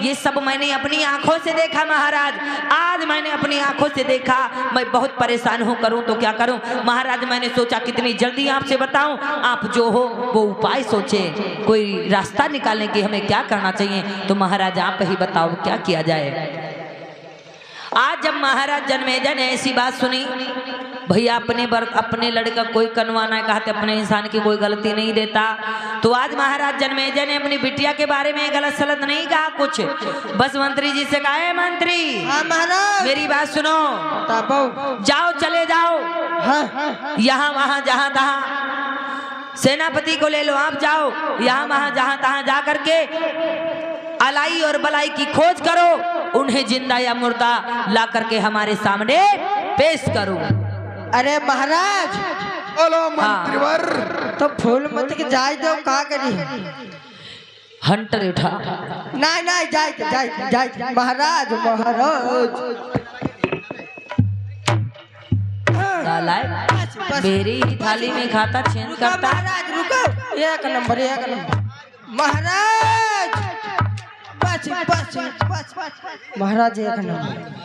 ये सब मैंने अपनी आंखों से देखा महाराज, आज मैंने अपनी आंखों से देखा। मैं बहुत परेशान हूँ, करूँ तो क्या करूँ महाराज। मैंने सोचा कितनी जल्दी आपसे बताऊं, आप जो हो वो उपाय सोचे, कोई रास्ता निकालने की हमें क्या करना चाहिए। तो महाराज आप ही बताओ क्या किया जाए। आज जब महाराज जन्मेजय ने ऐसी बात सुनी, भैया अपने लड़का कोई कनवाना कहते अपने इंसान की कोई गलती नहीं देता, तो आज महाराज जन्मेजय ने अपनी बिटिया के बारे में गलत सलत नहीं कहा कुछ, बस मंत्री जी से कहा है मंत्री महाराज मेरी बात सुनो, जाओ चले जाओ यहाँ वहां जहां तहां सेनापति को ले लो, आप जाओ यहाँ वहां जहां तहां जा करके अलाई और बलाई की खोज करो, उन्हें जिंदा या मुर्दा ला करके हमारे सामने पेश करो। अरे महाराज बोलो मंत्रीवर। तो फूल मत के जाय दो, का करी हंटर उठा नहीं नहीं जाय महाराज मेरी ही थाली में खाता चेंज करता। महाराज रुको, एक नंबर महाराज, बस महाराज एक नंबर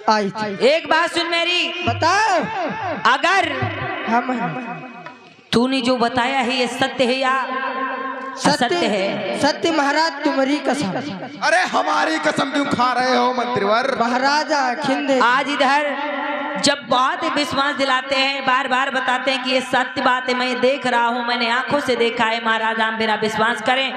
आई। एक बात सुन मेरी, बताओ अगर हम तूने जो बताया है ये सत्य है या असत्य है? सत्य महाराज, तुम्हारी कसम। अरे हमारी कसम क्यों खा रहे हो मंत्रीवर? महाराजा खिंदे आज इधर जब बहुत विश्वास दिलाते हैं, बार बार बताते हैं कि ये सत्य बात है, मैं देख रहा हूँ, मैंने आंखों से देखा है महाराज, आप मेरा विश्वास करें।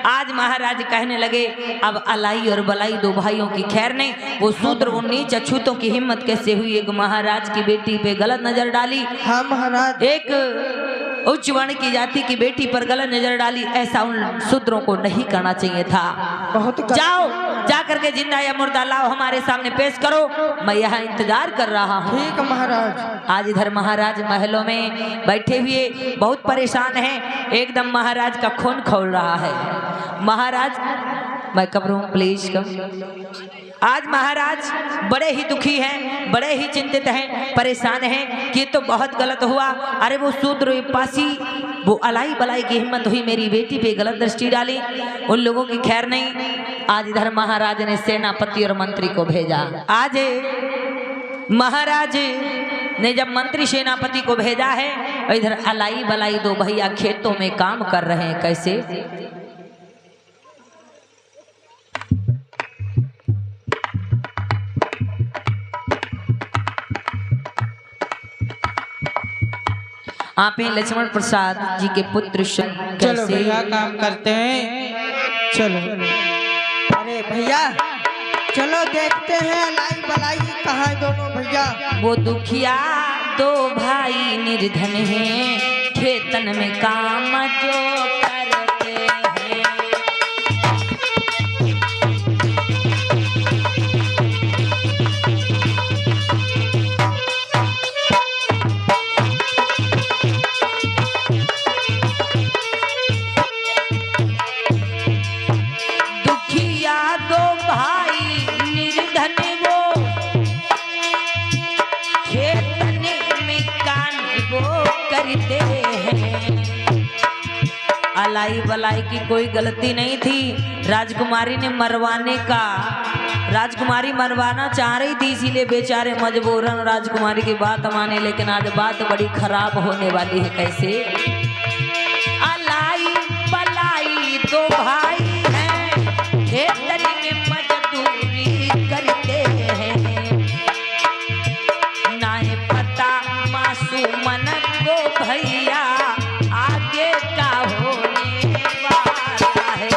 आज महाराज कहने लगे अब अलाई और बलाई दो भाइयों की खैर नहीं, वो शूद्र और नीच अछूतों की हिम्मत कैसे हुई एक महाराज की बेटी पे गलत नजर डाली। हाँ महाराज, एक उच्च वर्ण की जाति की बेटी पर गलत नजर डाली, ऐसा उन शूद्रों को नहीं करना चाहिए था। बहुत जाओ जा करके जिंदा या मुर्दा लाओ हमारे सामने पेश करो, मैं यहाँ इंतजार कर रहा हूँ। ठीक महाराज। आज इधर महाराज महलों में बैठे हुए बहुत परेशान हैं, एकदम महाराज का खून खौल रहा है। महाराज मैं कब रहूं प्लीज कम। आज महाराज बड़े ही दुखी हैं, बड़े ही चिंतित हैं, परेशान हैं कि तो बहुत गलत हुआ। अरे वो शूद्र पासी, वो अलाई बलाई की हिम्मत हुई मेरी बेटी पे गलत दृष्टि डाली, उन लोगों की खैर नहीं। आज इधर महाराज ने सेनापति और मंत्री को भेजा। आज महाराज ने जब मंत्री सेनापति को भेजा है, इधर अलाई बलाई दो भैया खेतों में काम कर रहे हैं। कैसे? आप ही लक्ष्मण प्रसाद जी के पुत्र। चलो भैया काम करते हैं, चलो। अरे भैया चलो देखते हैं अलाई बलाई कहाँ है दोनों भैया। वो दुखिया दो भाई निर्धन हैं, खेतन में काम जो करते हैं। अलाई बलाई की कोई गलती नहीं थी, राजकुमारी ने मरवाने का, राजकुमारी मरवाना चाह रही थी, इसीलिए बेचारे मजबूरन राजकुमारी की बात माने। लेकिन आज बात बड़ी खराब होने वाली है। कैसे? अलाई बलाई दो भाई हैं, खेतन में मजदूरी करते हैं, ना है पता मासूमन को भैया आगे का होने वाला है।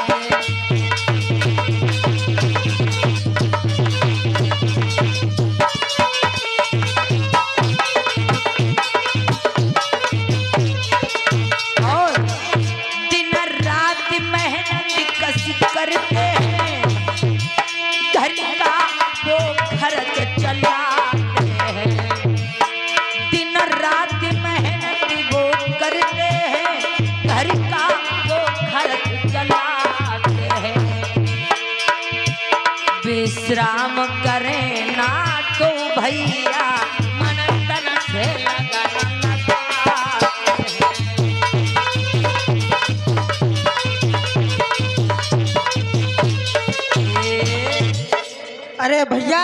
और दिन रात मेहनत कसी करते हैं, घर का वो खर्च चलाते हैं। दिन रात मेहनत वो करते हैं, घर का वो खर्च चलाते हैं। विश्राम करें ना तो भैया मन तन से लगाते हैं। अरे भैया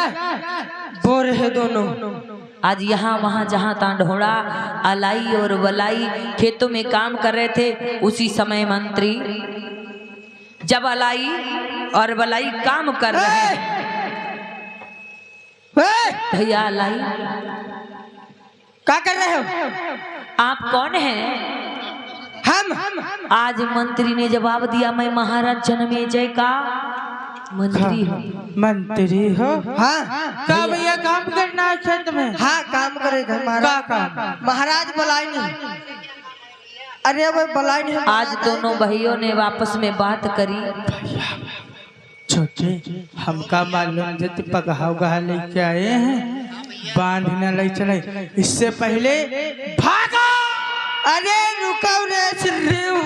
बोल रहे दोनों। आज यहाँ वहाँ जहाँ तहाँ ढोड़ा अलाई और वलाई खेतों में काम कर रहे थे। उसी समय मंत्री जब अलाई और वलाई काम कर रहे हैं, भैया अलाई क्या कर रहे हो? आप कौन हैं? हम आज मंत्री ने जवाब दिया, मैं महाराज जन्मेजय का मंत्री हूँ। मंत्री हो? हाँ। क्या भैया काम करना है खेत में? हाँ काम करेगा महाराज। महाराज बुलाए नहीं। अरे वो बुलाए नहीं। आज दोनों भाइयों ने वापस में बात करी। छोटे हमका मालूम जति पगहा उगहा लेके आए हैं, बांध न ले चले, इससे पहले भागो। अरे रुको रे सिर्रियो।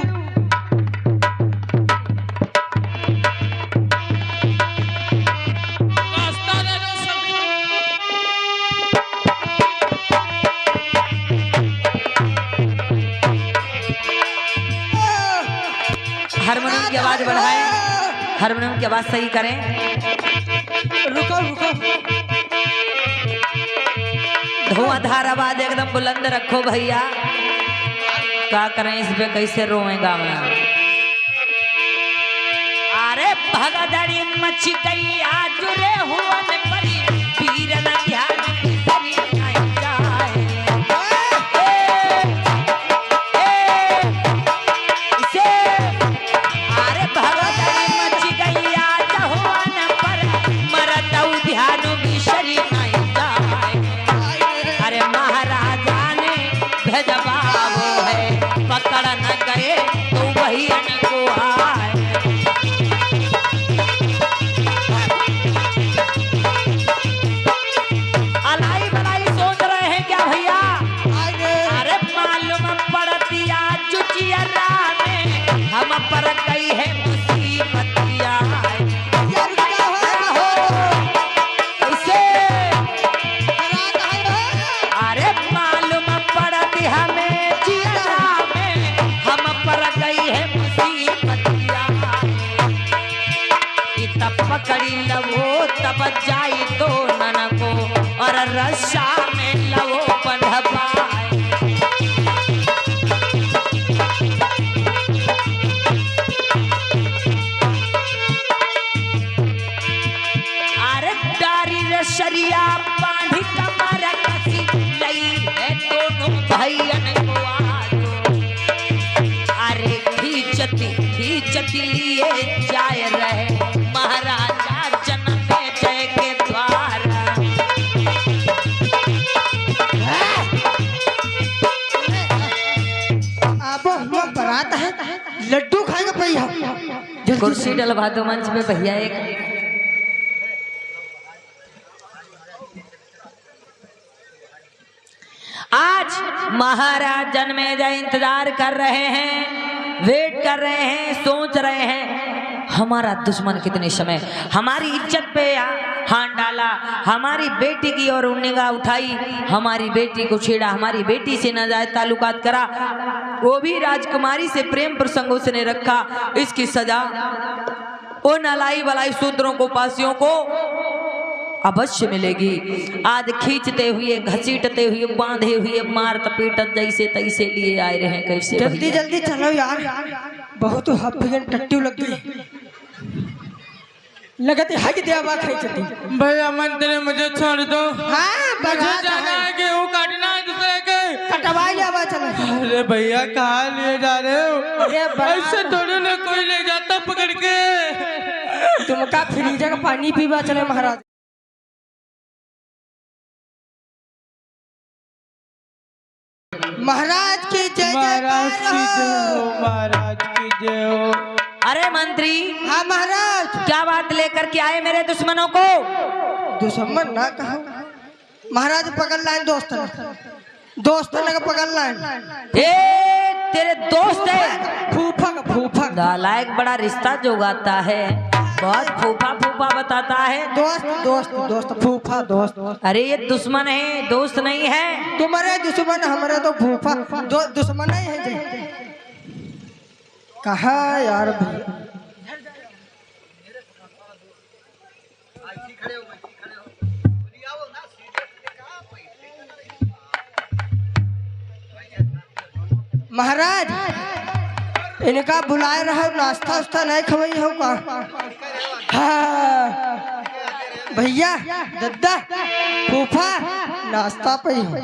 हारमोनियम की आवाज बढ़ाएं, हारमोनियम की आवाज सही करें। रुको रुको। धुआंधार आवाज एकदम बुलंद रखो भैया। क्या करें इस पे, कैसे रोएगा मैं। अरे भगदड़ी मच गई आज रे हुवन परी, पीर न ध्यान करी नहीं जाए। इसे अरे भगदड़ी मच गई आज हुवन पर, मरतऊ ध्यान बिसरी नहीं जाए। अरे महाराजा ने भेजवा वो है, पकड़ न गए तो वही को आए। अलाई बलाई सोच रहे हैं क्या भैया? अरे मालूम पड़तिया जुचियरा में हम पर गई है मुसीबतिया। इसे अरे मालूम पड़ती हमें जियरा में हम पर गई है मुसीबतिया। तब पकड़ी लवो तब जाई तो नन को, और रस्सा में लवो बंधवाए। अरे डारी रसरिया बांधी कमर कसी लई है दोनों भैयन को आजो। अरे खींचती खींचती लिए जाए रहे महाराजा जन्मेजय के द्वारा। अब हम बारात है, लड्डू खाएगा भैया। कुर्सी डलवा दो मंच पे भैया। एक आज महाराज जन्मेजय इंतजार कर रहे हैं, वेट कर रहे हैं, सोच रहे हैं हमारा दुश्मन कितने समय हमारी इज्जत पे हाथ डाला, हमारी बेटी की ओर निगाह उठाई, हमारी बेटी को छेड़ा, हमारी बेटी से नाजायज ताल्लुकात करा, वो भी राजकुमारी से प्रेम प्रसंग उसने रखा। इसकी सजा उन अलाई बलाई शूद्रों को, पासियों को अवश्य मिलेगी। आज खींचते हुए, घसीटते हुए, बांधे हुए, मारत पीटत जैसे तैसे लिए आए रहे। कैसे जल्दी जल्दी चलो यार, बहुत हफ्फियन टट्टू लग गई। लगती है कि देवा खींचती। भैया मंत्री मुझे छोड़ दो। हाँ मुझे जाना है, गेहूं काटना है दूसरे के। कटवाई ले आवा चलो। अरे भैया कहाँ लिए जा रहे हो? ऐसे थोड़ी ना कोई ले जाता पकड़ के। तुम का फ्रीजर का पानी पीवा चले महाराज। महाराज की जय, महाराज की जय हो, महाराज की जय हो। अरे मंत्री। हाँ महाराज। क्या बात लेकर के आए मेरे दुश्मनों को? दुश्मन ना कहो महाराज, पकड़ लाइन दोस्त ने पकड़ लाइन। तेरे दोस्त है? फूफा नालायक, बड़ा रिश्ता जोगाता है, बहुत फूफा बताता है। दोस्त फूफा दोस्त। अरे ये दुश्मन है, दोस्त नहीं है। तुम्हारे दुश्मन, हमारे तो फूफा दुश्मन नहीं है जी। कहा यार महाराज इनका बुलाए रहो, नाश्ता उस्ता नहीं खवाई हो का? हाँ भैया दद्दा फूफा नाश्ता पे हो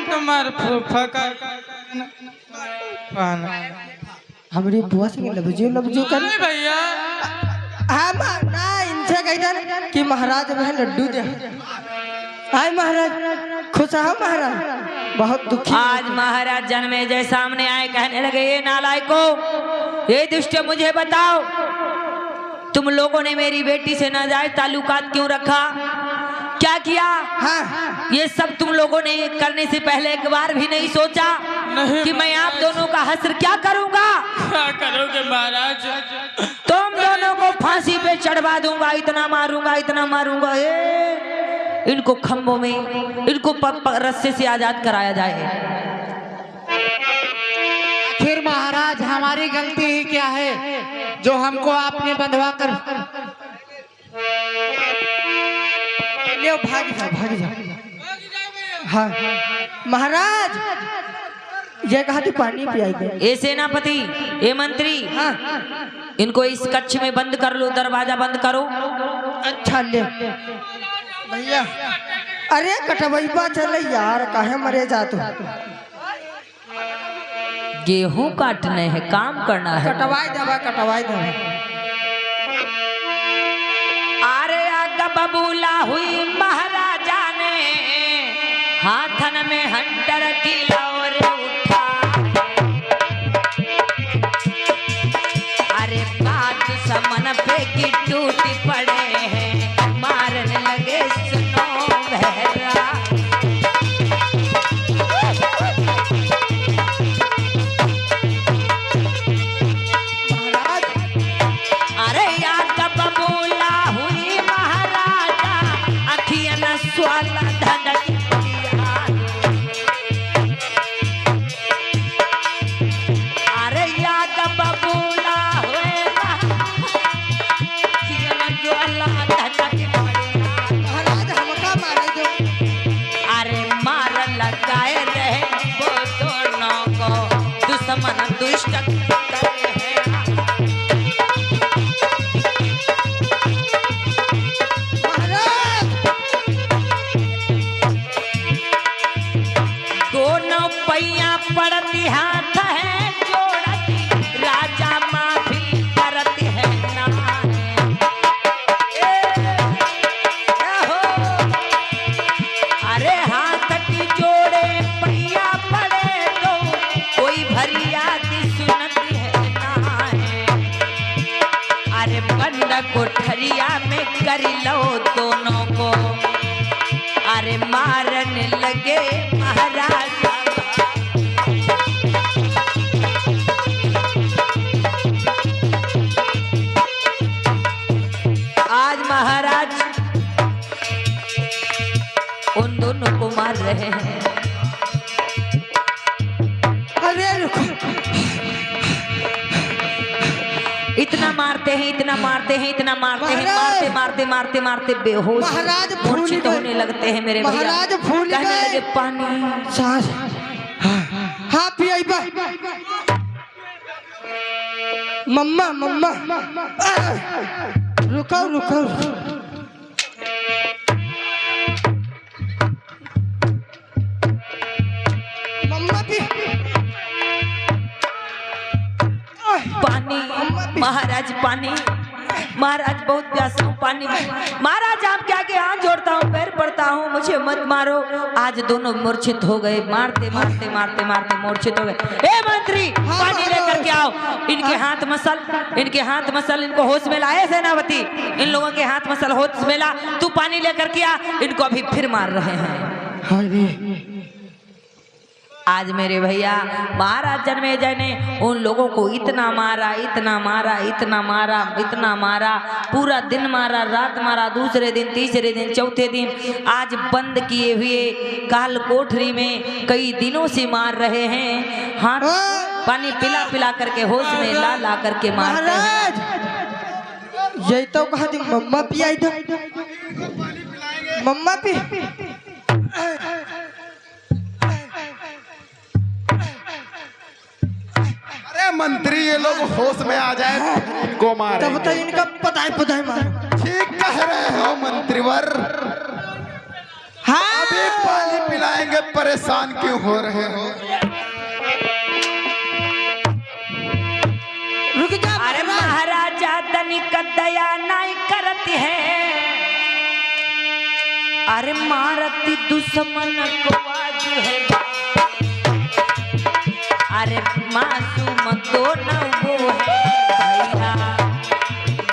तुम्हारे फूफा का हमारी बुआ से लबजो कर भैया। हाँ ना इनसे कहता कि महाराज वह लड्डू दे। हाय महाराज खुश हो महाराज? बहुत दुखी। आज महाराज जन्मेजय सामने आए, कहने लगे ये नालायको, ये दुष्ट, मुझे बताओ तुम लोगों ने मेरी बेटी से नाजायज ताल्लुकात क्यों रखा, क्या किया? हाँ ये सब तुम लोगों ने करने से पहले एक बार भी नहीं सोचा कि मैं आप दोनों का हश्र क्या करूंगा? क्या करोगे महाराज? तुम दोनों को फांसी पे चढ़वा दूंगा, इतना मारूंगा इतना मारूंगा, इनको खंभों में इनको रस्से से आजाद कराया जाए। फिर महाराज हमारी गलती ही क्या है जो हमको आपने बंधवा कर? ले भाग जा। हाँ महाराज ये कहा थी पानी पियाई दे। ए सेनापति, ए मंत्री, हाँ इनको इस कक्ष में बंद कर लो, दरवाजा बंद करो। अच्छा ले भैया। अरे कटवैबा चले यार, काहे मरे जा तू? गेहूं काटने है, काम करना है। कटवाई दबा। अरे आगा बबूला हुई महाराजा ने, हाथन में हंटर की लौर उठा। अरे बात समन पे की टूटी पड़े हैं, मारने लगे सुनो बहरा। अरे आगा बबूला हुई महाराजा, अखियां न स्वाला धनक दिया। अरे आगा बबूला हुए अखियां न स्वाला धनक दिया। महाराज हमका मारे दो। अरे मार लगाए रहे वो दोनों को, दुश्मन दुष्ट करे हैं। महाराज दोनों पैया पड़ती हाथ है जोड़ती, राजा माफी करती है ना। हो अरे हाथ की जोड़े पैया पड़े तो कोई भरियात सुनती है ना। अरे बंद कोठरिया में कर लो दोनों को, अरे मारने लगे महाराजा। आज महाराज उन दोनों को मार रहे हैं। अरे रुको। इतना मारते हैं, इतना मारते हैं, इतना मारते हैं, महाराज! मारते मारते मारते बेहोश महाराज भूल मूर्छित गए। होने लगते हैं मेरे भैया। महाराज भूल कहने गए। लगे पानी। सांस हाँ पियाइबा। मम्मा रुको। मम्मा पी पानी। महाराज पानी। महाराज बहुत प्यासा हूँ, पानी। महाराज आपके आगे हाथ जोड़ता हूँ, पैर पड़ता हूँ, मुझे मत मारो। आज दोनों मूर्छित हो गए, मारते मूर्छित हो गए। ए मंत्री, पानी लेकर के आओ। इनके हाथ मसल, इनको होश में लाए। सेनापति, इन लोगों के हाथ मसल, होश में ला। तू पानी लेकर के आ, इनको अभी फिर मार रहे हैं। आज मेरे भैया महाराज जन्मेजय ने उन लोगों को इतना मारा, पूरा दिन मारा, रात मारा, दूसरे दिन, तीसरे दिन, चौथे दिन। आज बंद किए हुए काल कोठरी में कई दिनों से मार रहे हैं। हाथ पानी पिला करके, होश में ला करके मारते हैं। यही तो कहा थी मम्मा पियाई दो। मम्मा पी। मंत्री ये लोग होश में आ जाए इनको मारे। तब तो इनका पताई मारो। ठीक कह रहे हो मंत्रीवर। हाँ अभी पानी पिलाएंगे, परेशान क्यों हो रहे हो? रुक जा। अरे महाराजा तनिक दया नहीं करती है, अरे मारती दुश्मन को आज है। अरे मासूम तो न वो है भैया,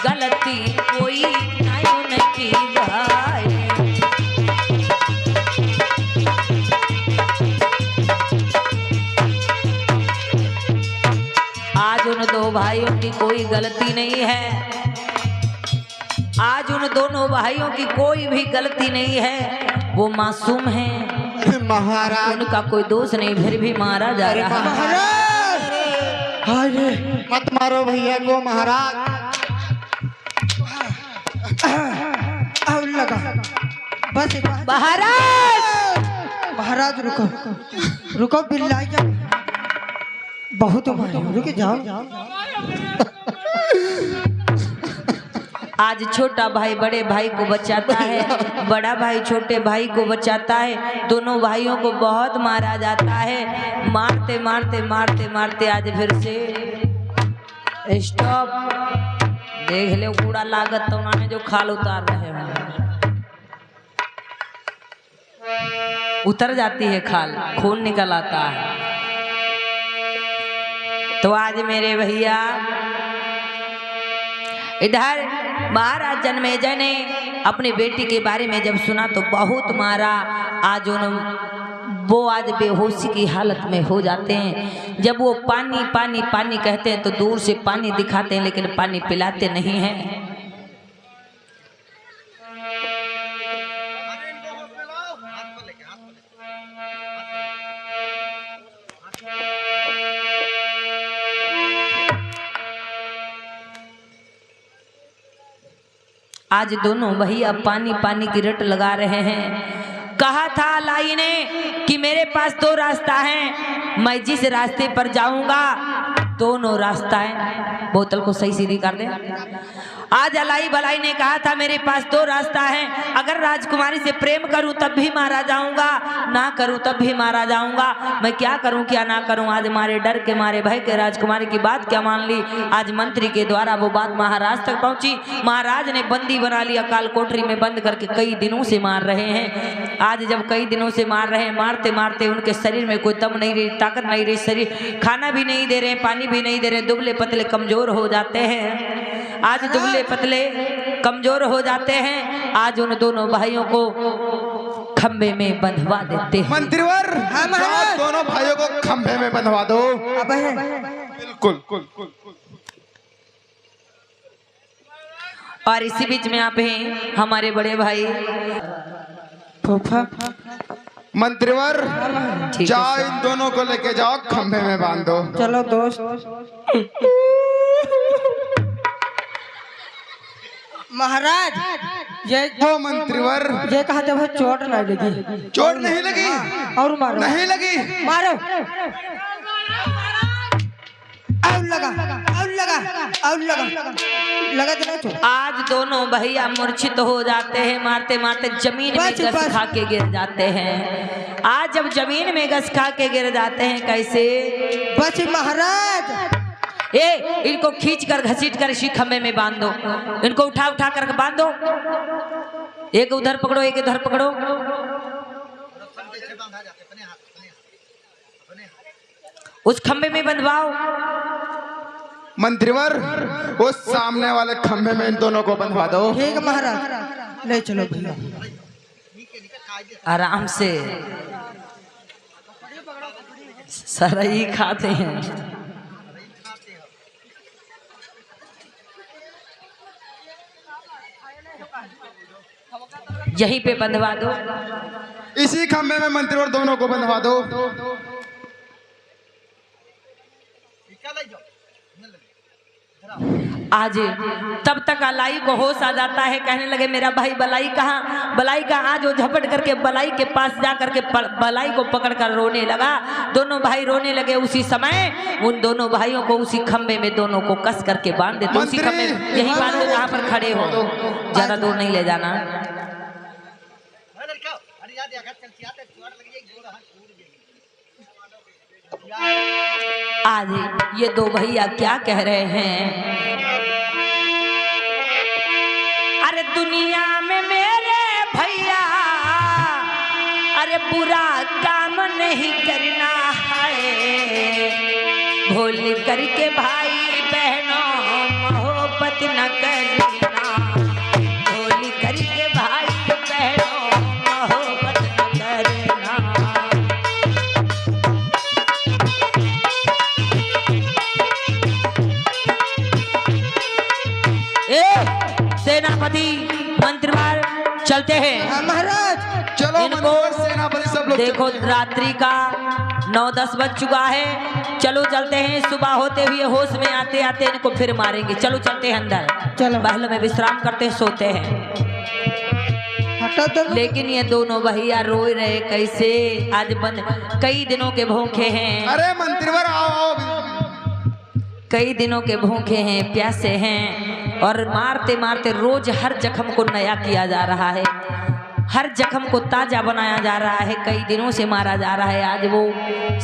गलती कोई नहीं उनकी भाई। आज उन दो भाइयों की कोई गलती नहीं है, आज उन दोनों भाइयों की कोई भी गलती नहीं है, वो मासूम हैं महाराज। उनका कोई दोष नहीं, फिर भी मारा जा रहा है। मत मारो भैया को महाराज। अब लगा बस एक बात। महाराज रुको बिल्ला बहुत मारे, रुक जाओ। आज छोटा भाई बड़े भाई को बचाता है, बड़ा भाई छोटे भाई को बचाता है। दोनों भाइयों को बहुत मारा जाता है। मारते मारते मारते मारते आज फिर से स्टॉप। देख ले कूड़ा लागत तो उन्होंने जो खाल उतार रहे हैं, उतर जाती है खाल, खून निकल आता है। तो आज मेरे भैया इधर महाराज जन्मेजय ने अपनी बेटी के बारे में जब सुना तो बहुत मारा। आज वो आज बेहोशी की हालत में हो जाते हैं। जब वो पानी पानी पानी कहते हैं तो दूर से पानी दिखाते हैं, लेकिन पानी पिलाते नहीं हैं। आज दोनों भैया पानी पानी की रट लगा रहे हैं। कहा था लाई ने कि मेरे पास दो रास्ता है, मैं जिस रास्ते पर जाऊंगा दोनों रास्ताएं, बोतल को सही सीधी कर दे। आज अलाई भलाई ने कहा था मेरे पास दो रास्ता है, अगर राजकुमारी से प्रेम करूं तब भी मारा जाऊंगा, ना करूं तब भी मारा जाऊंगा। मैं क्या करूं क्या ना करूं। आज मारे डर के मारे भय के राजकुमारी की बात क्या मान ली। आज मंत्री के द्वारा वो बात महाराज तक पहुंची। महाराज ने बंदी बना लिया, काल कोठरी में बंद करके कई दिनों से मार रहे हैं। आज जब कई दिनों से मार रहे हैं, मारते मारते उनके शरीर में कोई दम नहीं रही, ताकत नहीं रही, शरीर खाना भी नहीं दे रहे, पानी भी नहीं दे रहे, दुबले पतले कमजोर हो जाते हैं। आज दुबले पतले कमजोर हो जाते हैं। आज उन दोनों भाइयों को खंबे में बंधवा देते हैं। मंत्रीवर, दोनों भाइयों को खंबे में बंधवा दो। बिल्कुल। और इसी बीच में आप हैं हमारे बड़े भाई मंत्रीवर, ठीक जाओ है इन दोनों को लेके जाओ, खंबे में बांध दो। चलो दोस्त। महाराज ये हो मंत्रीवर, ये कहा जब चोट नहीं लगी। चोट नहीं लगी? और मारो। नहीं लगी? मारो। और लगा और लगा और लगा लगा तो नहीं चोट। आज दोनों भैया मूर्छित हो जाते हैं, मारते मारते जमीन में गस खा के गिर जाते हैं। आज जब जमीन में गस खा के गिर जाते हैं, कैसे बच महाराज। इनको खींच कर घसीट कर इसी खंबे में बांध दो, इनको उठा उठा कर बांध दो। एक उधर पकड़ो, एक इधर पकड़ो। उस खंबे में बंधवाओ। मंत्रीवर, उस सामने वाले खंबे में इन दोनों को बंधवा दो। ठीक महाराज, ले चलो भैया। आराम से सरई खाते हैं। यहीं पे बंधवा दो। इसी खंबे में मंत्रीवर दोनों को बंधवा दो। आज तब तक अलाई को होश आ जाता है, कहने लगे मेरा भाई बलाई कहाँ, बलाई कहाँ। आज वो झपट करके बलाई के पास जा करके बलाई को पकड़ कर रोने लगा। दोनों भाई रोने लगे। उसी समय उन दोनों भाइयों को उसी खंबे में दोनों को कस करके बांध देते। उसी खंबे में, यही बात तो जहाँ पर खड़े हो, ज्यादा दूर नहीं ले जाना। आज ये दो भैया क्या कह रहे हैं, अरे दुनिया में मेरे भैया अरे बुरा काम नहीं करना है, भूल करके भाई बहनों मोहब्बत न करना, भूल करके भाई बहनों मोहब्बत न करना। सेनापति मंत्रीवार चलते हैं महाराज। चलो इनको सेनापति सब लोग देखो, रात्रि का 9-10 बज चुका है। चलो चलते हैं। सुबह होते हुए होश में आते आते इनको फिर मारेंगे। चलो चलते हैं अंदर। चलो। महल में विश्राम करते सोते हैं। लेकिन ये दोनों भैया रो रहे कैसे, आज बंद कई दिनों के भूखे हैं। अरे मंत्रीवर आओ, कई दिनों के भूखे हैं, प्यासे हैं, और मारते मारते रोज हर जख्म को नया किया जा रहा है, हर जख्म को ताजा बनाया जा रहा है। कई दिनों से मारा जा रहा है। आज वो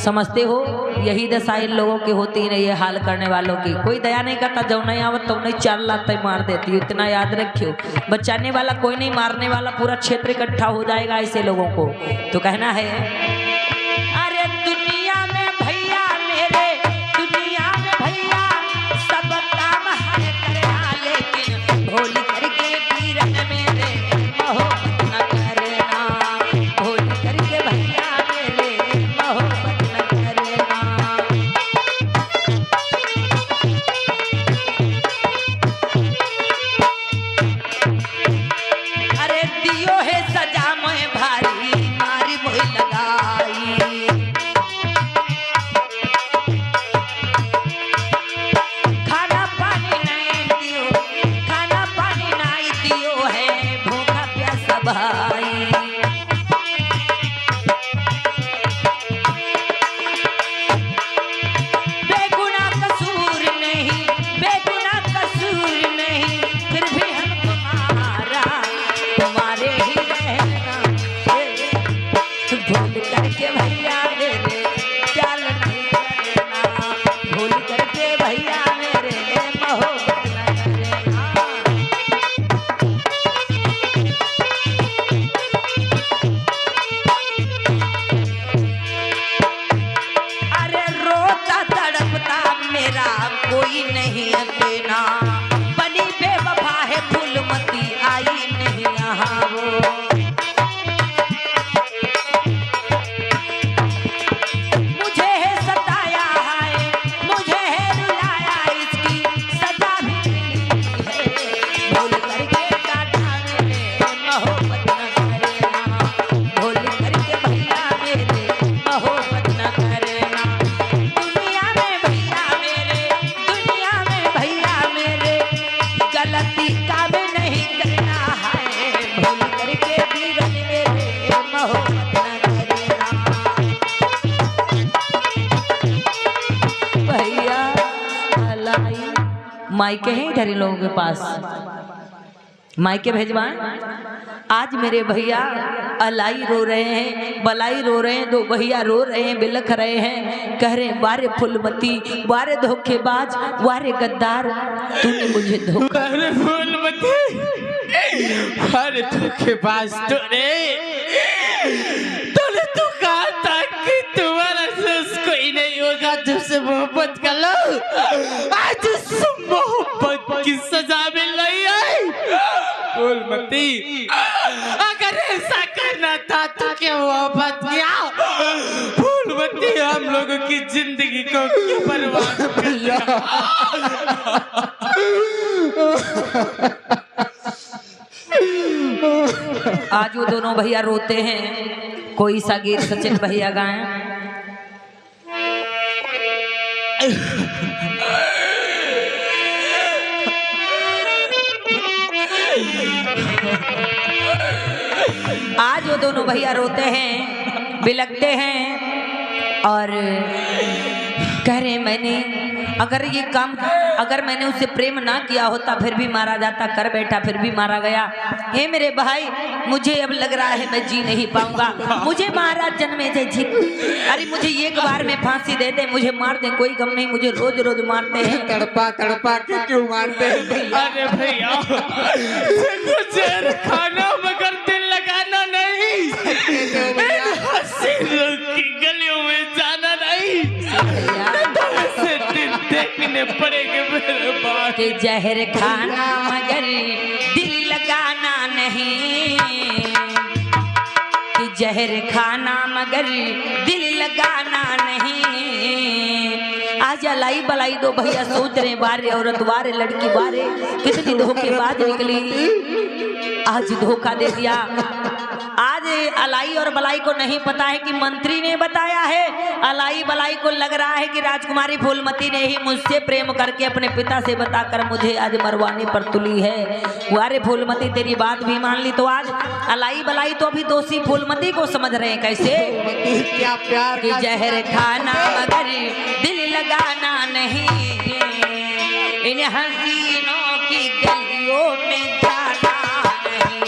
समझते हो यही दशा इन लोगों की होती नहीं है, हाल करने वालों की। कोई दया नहीं करता, जब नहीं आवत तो नहीं चाल लाते मार देती हो। इतना याद रखियो, बचाने वाला कोई नहीं, मारने वाला पूरा क्षेत्र इकट्ठा हो जाएगा ऐसे लोगों को। तो कहना है अरे दुनिया में भैया मेरे, दुनिया में भैया सब काम है करना, लेकिन भोली करके पीरन मेरे मोहब्बत न करना, भोली करके भैया मेरे मोहब्बत न करना। अरे दियो है सजा मोए भारी, मारी मोई लगाई, खाना पानी नहीं दियो, खाना पानी नहीं दियो है, भूखा प्यासा भाई। बेगुनाह कसूर नहीं, बेगुनाह कसूर नहीं, फिर भी हम तुम्हारा तुम्हारे ही रहना। भूल करके भैया मेरे चाल नहीं करना, भूल करके भैया मेरे मोहब्बत न करना। अरे रोता तड़पता मेरा कोई नहीं अपना, बनी बेवफा है फूलमती आई नहीं यहाँ वो। मुझे है सताया है, मुझे है रुलाया, इसकी सजा भी मिली है, भूल करके काटा मेरे मोहब्बत न करना, भूल करके भैया मेरे मोहब्बत न करना। दुनिया में भैया मेरे, दुनिया में भैया मेरे गलती काम नहीं करना है, भूल करके बीरन मेरे मोहब्बत न करना। भैया अलाई मायके हैं इधर इन लोगों के पास, मायके भेजवाएं। आज मेरे भैया अलाई रो रहे हैं, बलाई रो रहे हैं, दो भैया रो रहे हैं, बिलख रहे हैं, कह रहे हैं वारे फुलमती, वारे धोखेबाज, वारे गद्दार, तूने मुझे धोखा। अरे फूलमती, अरे धोखेबाज, तूने तो कहा था कि तुम्हारा सेंस कोई नहीं होगा, तुझसे मोहब्बत कर लो। आज उस मोहब्बत की सजा मिल रही है। फूलमती, अगर ऐसा करना था तो क्या मोहब्बत किया? फूलमती, हम लोगों की जिंदगी को क्यों बर्बाद किया? आज वो दोनों भैया रोते हैं। कोई सा गीत सचिन भैया गाएं। आज वो दोनों भैया रोते हैं, बिलखते हैं और कह रहे मैंने अगर मैंने उससे प्रेम ना किया होता फिर भी मारा जाता, कर बैठा फिर भी मारा गया। हे मेरे भाई, मुझे अब लग रहा है मैं जी नहीं पाऊंगा, मुझे महाराज जन्मे थे जी, अरे मुझे एक बार में फांसी दे दे, मुझे मार दे, कोई गम नहीं, मुझे रोज रोज मारते हैं। तड़पा तड़पा के क्यों मारते हैं? अरे भैया कुछ खाना मगर दिल लगाना नहीं, हसीन लोग की गलियों में जाना नहीं, से दिल देखने पड़ेंगे मेरे बाप। कि जहर खाना मगर दिल लगाना नहीं, कि जहर खाना मगर दिल लगाना नहीं। आज अलाई बलाई दो भैया सोच रहे, बारे औरत बारे लड़की बारे, कितनी धोखेबाज निकली, आज धोखा दे दिया। आज अलाई और बलाई को नहीं पता है कि मंत्री ने बताया है, अलाई बलाई को लग रहा है कि राजकुमारी फूलमती ने ही मुझसे प्रेम करके अपने पिता से बताकर मुझे आज मरवाने पर तुली है। वारे फूलमती तेरी बात भी मान ली, तो आज अलाई बलाई तो अभी दोषी फूलमती को समझ रहे हैं। कैसे? क्या प्यार कि जहर खाना मगर दिल लगाना नहीं, इन हसीनों की गलियों में जाना नहीं।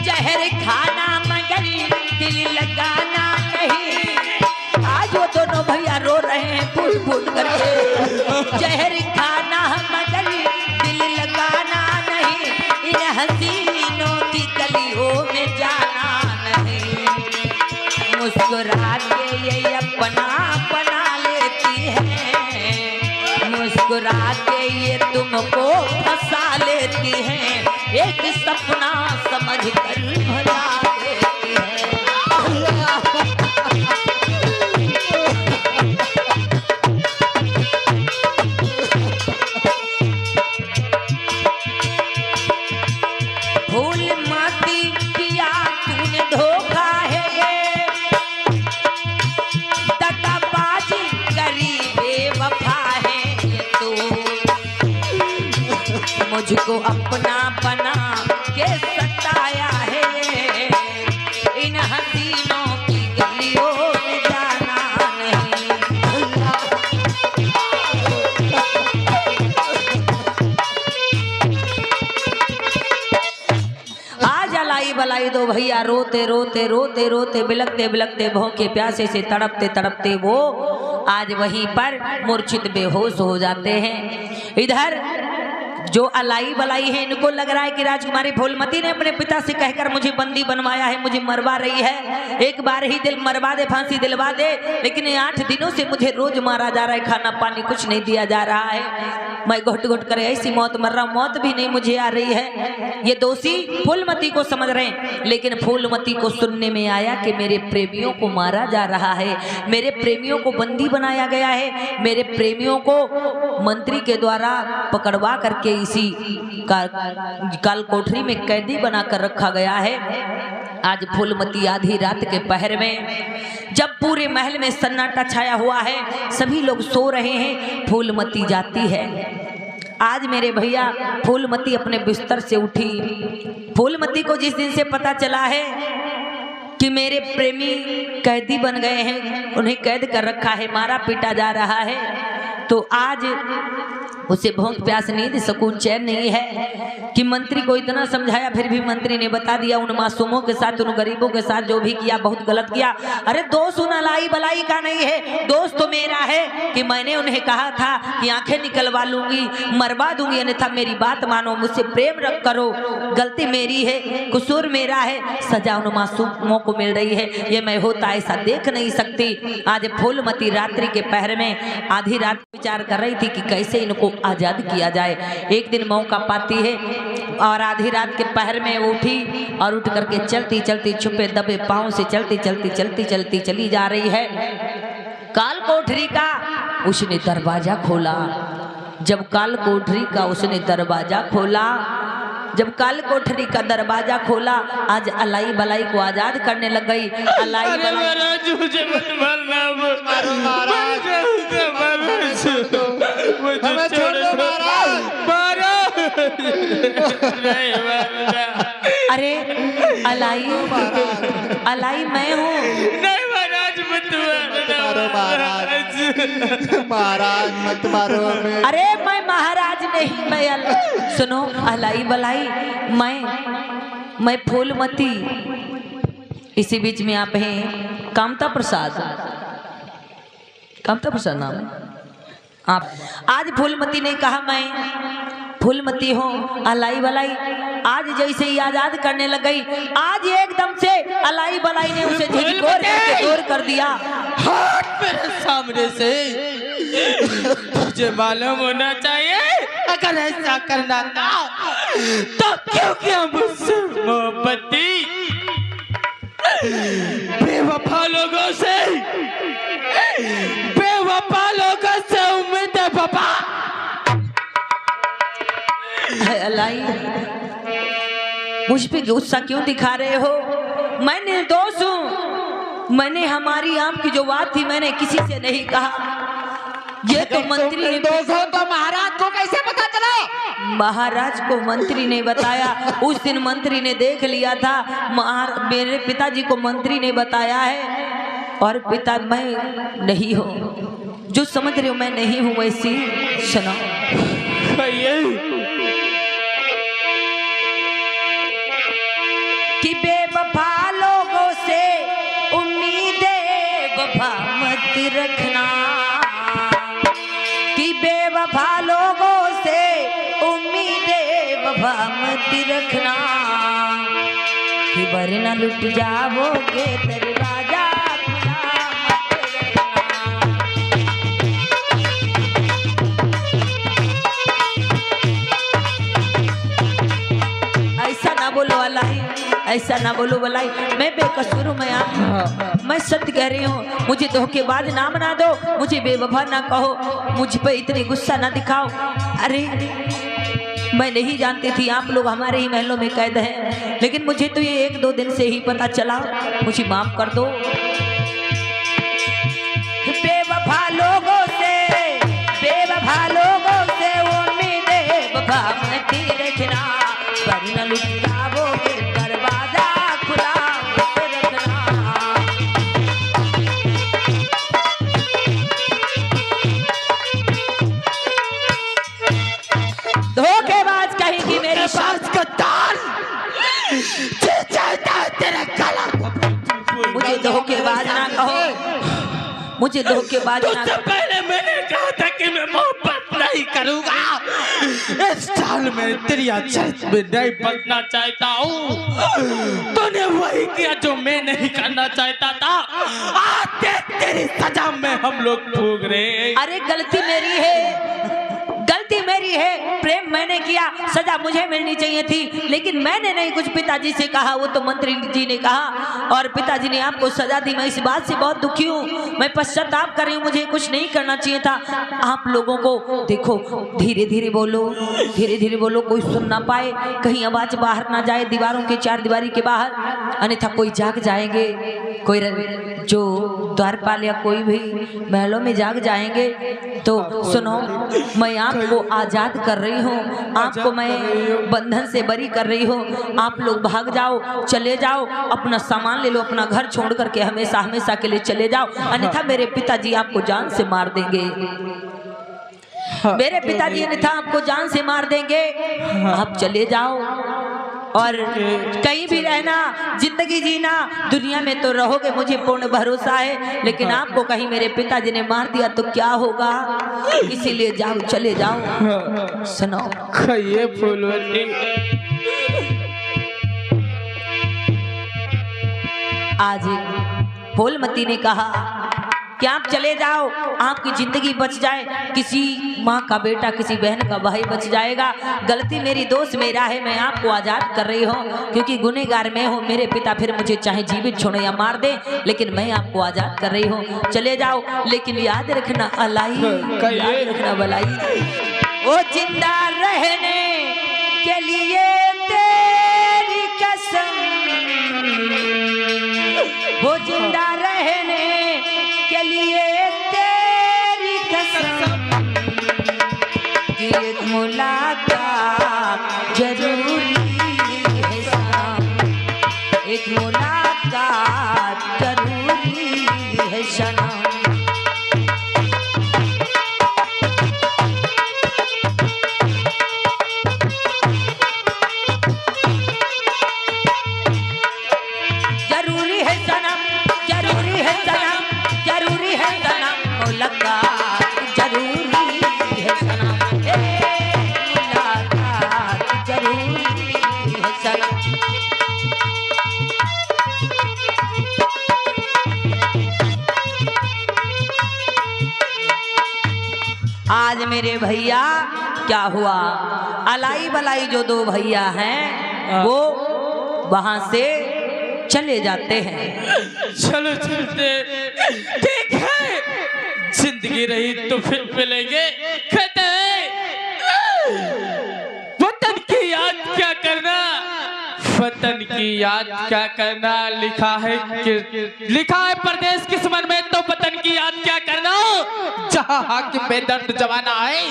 जहर खाना मगर दिल लगाना नहीं। आज वो दोनों भैया रो रहे हैं फूट फूट करके, जहर खाना मगर दिल लगाना नहीं, इन हसीनों की गलियों में जाना नहीं। मुस्कुरा के ये अपना बना लेती है, मुस्कुरा के ये तुमको फंसा लेती है, एक सपना समझ कर भुला देती है। फूलमती किया तूने धोखा है, दगाबाजी करी बेवफा है ये तो, मुझको अपना बना के सताया है, इन हसीनों की गलियों में जाना नहीं। आज अलाई बलाई दो भैया रोते रोते रोते रोते बिलखते बिलखते भूखे प्यासे से तड़पते तड़पते वो आज वहीं पर मूर्छित बेहोश हो जाते हैं। इधर जो अलाई बलाई है, इनको लग रहा है कि राजकुमारी फूलमती ने अपने पिता से कहकर मुझे बंदी बनवाया है, मुझे मरवा रही है, एक बार ही दिल मरवा दे, फांसी दिलवा दे, लेकिन 8 दिनों से मुझे रोज मारा जा रहा है, खाना पानी कुछ नहीं दिया जा रहा है, मैं घुट घुट कर ऐसी मौत मर रहा हूँ, मौत भी नहीं मुझे आ रही है। ये दोषी फूलमती को समझ रहे हैं, लेकिन फूलमती को सुनने में आया कि मेरे प्रेमियों को मारा जा रहा है, मेरे प्रेमियों को बंदी बनाया गया है, मेरे प्रेमियों को मंत्री के द्वारा पकड़वा करके इसी काल कोठरी में कैदी बनाकर रखा गया है। आज फूलमती आधी रात के पहर में, जब पूरे महल में सन्नाटा छाया हुआ है, सभी लोग सो रहे हैं, फूलमती जाती है। आज मेरे भैया फूलमती अपने बिस्तर से उठी। फूलमती को जिस दिन से पता चला है कि मेरे प्रेमी कैदी बन गए हैं, उन्हें कैद कर रखा है, मारा पीटा जा रहा है, तो आज उसे भूख प्यास नींद सुकून चैन नहीं है कि मंत्री को इतना समझाया, फिर भी मंत्री ने बता दिया उन मासूमों के साथ, उन गरीबों के साथ जो भी किया बहुत गलत किया। अरे दोस्त उन अलाई बलाई का नहीं है, दोस्त तो मेरा है कि मैंने उन्हें कहा था कि आंखें निकलवा लूंगी, मरवा दूंगी, अन्यथा मेरी बात मानो, मुझसे प्रेम रख करो, गलती मेरी है, कसूर मेरा है, सजा उन मासूमों को मिल रही है, ये मैं होता ऐसा देख नहीं सकती। आज फूलमती रात्रि के पहर में आधी रात विचार कर रही थी कि कैसे इनको आजाद किया जाए। एक दिन मौका पाती है और आधी रात के पहर में उठी और उठ करके चलती चलती छुपे दबे पांव से चलती चलती चलती चलती चली जा रही है। काल कोठरी का उसने दरवाजा खोला। जब काल कोठरी का उसने दरवाजा खोला जब काल कोठरी का दरवाजा खोला, आज अलाई बलाई को आजाद करने लग गई। अलाई अरे बलाई महाराज मुझे मत मारना, मारो महाराज, हमें छोड़ दो महाराज, मारो नहीं मारना। अरे अलाई मैं हूँ। नहीं महाराज मत मारो महाराज, महाराज मत मारो हमें। अरे मैं महाराज नहीं, मैं सुनो अलाई बलाई, मैं फूलमती। इसी बीच में आप हैं कामता प्रसाद नाम है आप। आज फूलमती ने कहा मैं फूलमती हूँ। अलाई बलाई आज जैसे ही आजाद करने लग गई, आज एकदम से अलाई बलाई ने उसे झिझकोर करके दूर कर दिया। हट मेरे सामने से, तुझे मालूम होना चाहिए अगर ऐसा करना था तो क्यों किया मुझसे मोहब्बती। बेवफा लोगों से उम्मीद है पापा। अलाई मुझ पे गुस्सा क्यों दिखा रहे हो? मैं निर्दोष हूँ। मैंने हमारी आपकी जो बात थी मैंने किसी से नहीं कहा। ये तो मंत्री ने तो महाराज को कैसे पता चला? महाराज को मंत्री ने बताया। उस दिन मंत्री ने देख लिया था। मेरे पिताजी को मंत्री ने बताया है। और पिता मैं नहीं हूँ, जो समझ रहे हो मैं नहीं हूँ वैसी। सुनो कि बेवफा लोगों से उम्मीदें वफा मत रखना, कि बेवफा लोगों से उम्मीदें वफा मत रखना, कि वरना लुट जाओगे दरवाजा खुला मत रखना। ऐसा ना बोलो अलाई, ऐसा ना बोलो बलाई। मैं बेकसूर हूँ, मैं सत्य कह रही हूँ। मुझे धोखेबाज ना बना दो, मुझे बेवफा ना कहो, मुझ पे इतनी गुस्सा ना दिखाओ। अरे मैं नहीं जानती थी आप लोग हमारे ही महलों में कैद हैं, लेकिन मुझे तो ये 1-2 दिन से ही पता चला। मुझे माफ कर दो। बेवफा लोगों से उम्मीदें वफा मत रखना, वरना लुट जाओगे दरवाजा खुला मत रखना। धोखेबाज कहेगी मेरी सांस का तार, तेरा गला। मुझे धोखेबाज ना कहो, मुझे धोखेबाज ना कहो। पहले मैंने कहा था कि मैं मोहब्बत नहीं करूंगा। इस साल में तेरी अच्छाई में नहीं बचना चाहता हूँ। तूने वही किया जो मैं नहीं करना चाहता था। आज तेरी सजा में हम लोग भोग रहे हैं। अरे गलती मेरी है, गलती मेरी है। प्रेम मैंने किया, सजा मुझे मिलनी चाहिए थी, लेकिन मैंने नहीं कुछ पिताजी से कहा, वो तो मंत्री जी ने कहा और पिताजी ने आपको सजा दी। मैं इस बात से बहुत दुखी हूँ, मैं पश्चाताप कर रही हूँ। मुझे कुछ नहीं करना चाहिए था। आप लोगों को देखो, धीरे धीरे बोलो, धीरे धीरे बोलो, कोई सुन ना पाए, कहीं आवाज बाहर ना जाए दीवारों के चार दीवारी के बाहर, अन्यथा कोई जाग जाएंगे, कोई जो द्वारपाल या कोई भी महलों में जाग जाएंगे। तो सुनो, मैं आपको आजाद कर रही हूँ, आपको मैं बंधन से बरी कर रही हूँ। आप लोग भाग जाओ, चले जाओ, अपना सामान ले लो, अपना घर छोड़ करके हमेशा हमेशा के लिए चले जाओ, अन्यथा मेरे पिताजी आपको जान से मार देंगे। मेरे पिताजी अन्यथा आपको जान से मार देंगे। आप चले जाओ और कहीं भी रहना, जिंदगी जीना, दुनिया में तो रहोगे, मुझे पूर्ण भरोसा है, लेकिन आपको कहीं मेरे पिताजी ने मार दिया तो क्या होगा, इसीलिए जाओ, चले जाओ। सुनो ये फूलवती, आज फूलमती ने कहा कि आप चले जाओ, आपकी जिंदगी बच जाए, किसी माँ का बेटा, किसी बहन का भाई बच जाएगा। गलती मेरी, दोष मेरा है, मैं आपको आजाद कर रही हूँ, क्योंकि गुनहगार मैं हूँ। मेरे पिता फिर मुझे चाहे जीवित छोड़े या मार दे, लेकिन मैं आपको आजाद कर रही हूँ। चले जाओ, लेकिन याद रखना अलाई, याद रखना बलाई, वो जिंदा रहने के लिए है सनम, जरूरी है सनम, जरूरी है सनम, मुलाकात जरूरी है सनम, मुलाकात जरूरी है सनम। आज मेरे भैया क्या हुआ, अलाई बलाई जो दो भैया हैं वो वहां से चले जाते हैं। चलो चलते, ठीक है, जिंदगी रही तो फिर मिलेंगे। कहते हैं वतन की याद क्या करना, वतन की याद क्या करना, लिखा है परदेश किस्मत में, तो वतन की याद क्या करना। जहाँ हाकिम बेदर्द जमाना है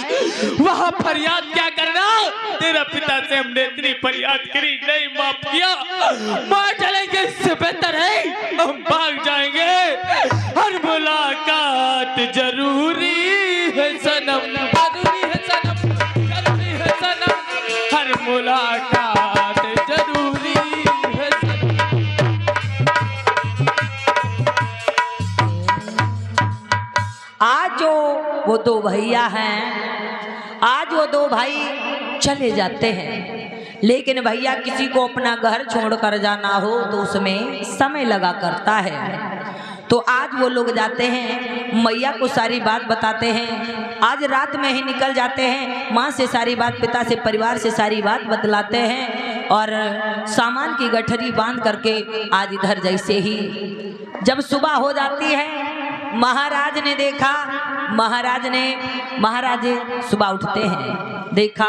वहाँ फरियाद क्या करना। तेरा पिता से हमने इतनी फरियाद करी, नहीं माफ किया, मार चलेंगे, इससे बेहतर है हम भाग जाएंगे। हर मुलाकात जरूरी है सनम, जरूरी है सनम, जरूरी है सनम, हर मुलाकात जरूरी है सनम। आज जो वो दो भैया हैं, आज वो दो भाई चले जाते हैं, लेकिन भैया किसी को अपना घर छोड़कर जाना हो तो उसमें समय लगा करता है। तो आज वो लोग जाते हैं, मैया को सारी बात बताते हैं, आज रात में ही निकल जाते हैं, माँ से सारी बात, पिता से, परिवार से सारी बात बतलाते हैं और सामान की गठरी बांध करके आज इधर जैसे ही जब सुबह हो जाती है, महाराज ने देखा, महाराज सुबह उठते हैं, देखा,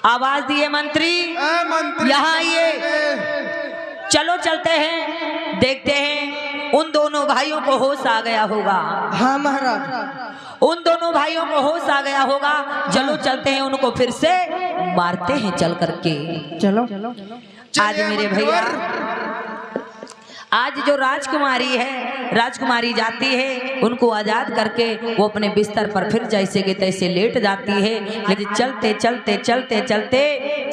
आवाज दिए मंत्री यहाँ आइए, चलो चलते हैं, देखते हैं उन दोनों भाइयों को होश आ गया होगा। हाँ महाराज, उन दोनों भाइयों को होश आ गया होगा, चलो चलते हैं, उनको फिर से मारते हैं चल करके। चलो आज मेरे भैया, आज जो राजकुमारी है, राजकुमारी जाती है, उनको आजाद करके वो अपने बिस्तर पर फिर जैसे के तैसे लेट जाती है। लेकिन चलते चलते चलते चलते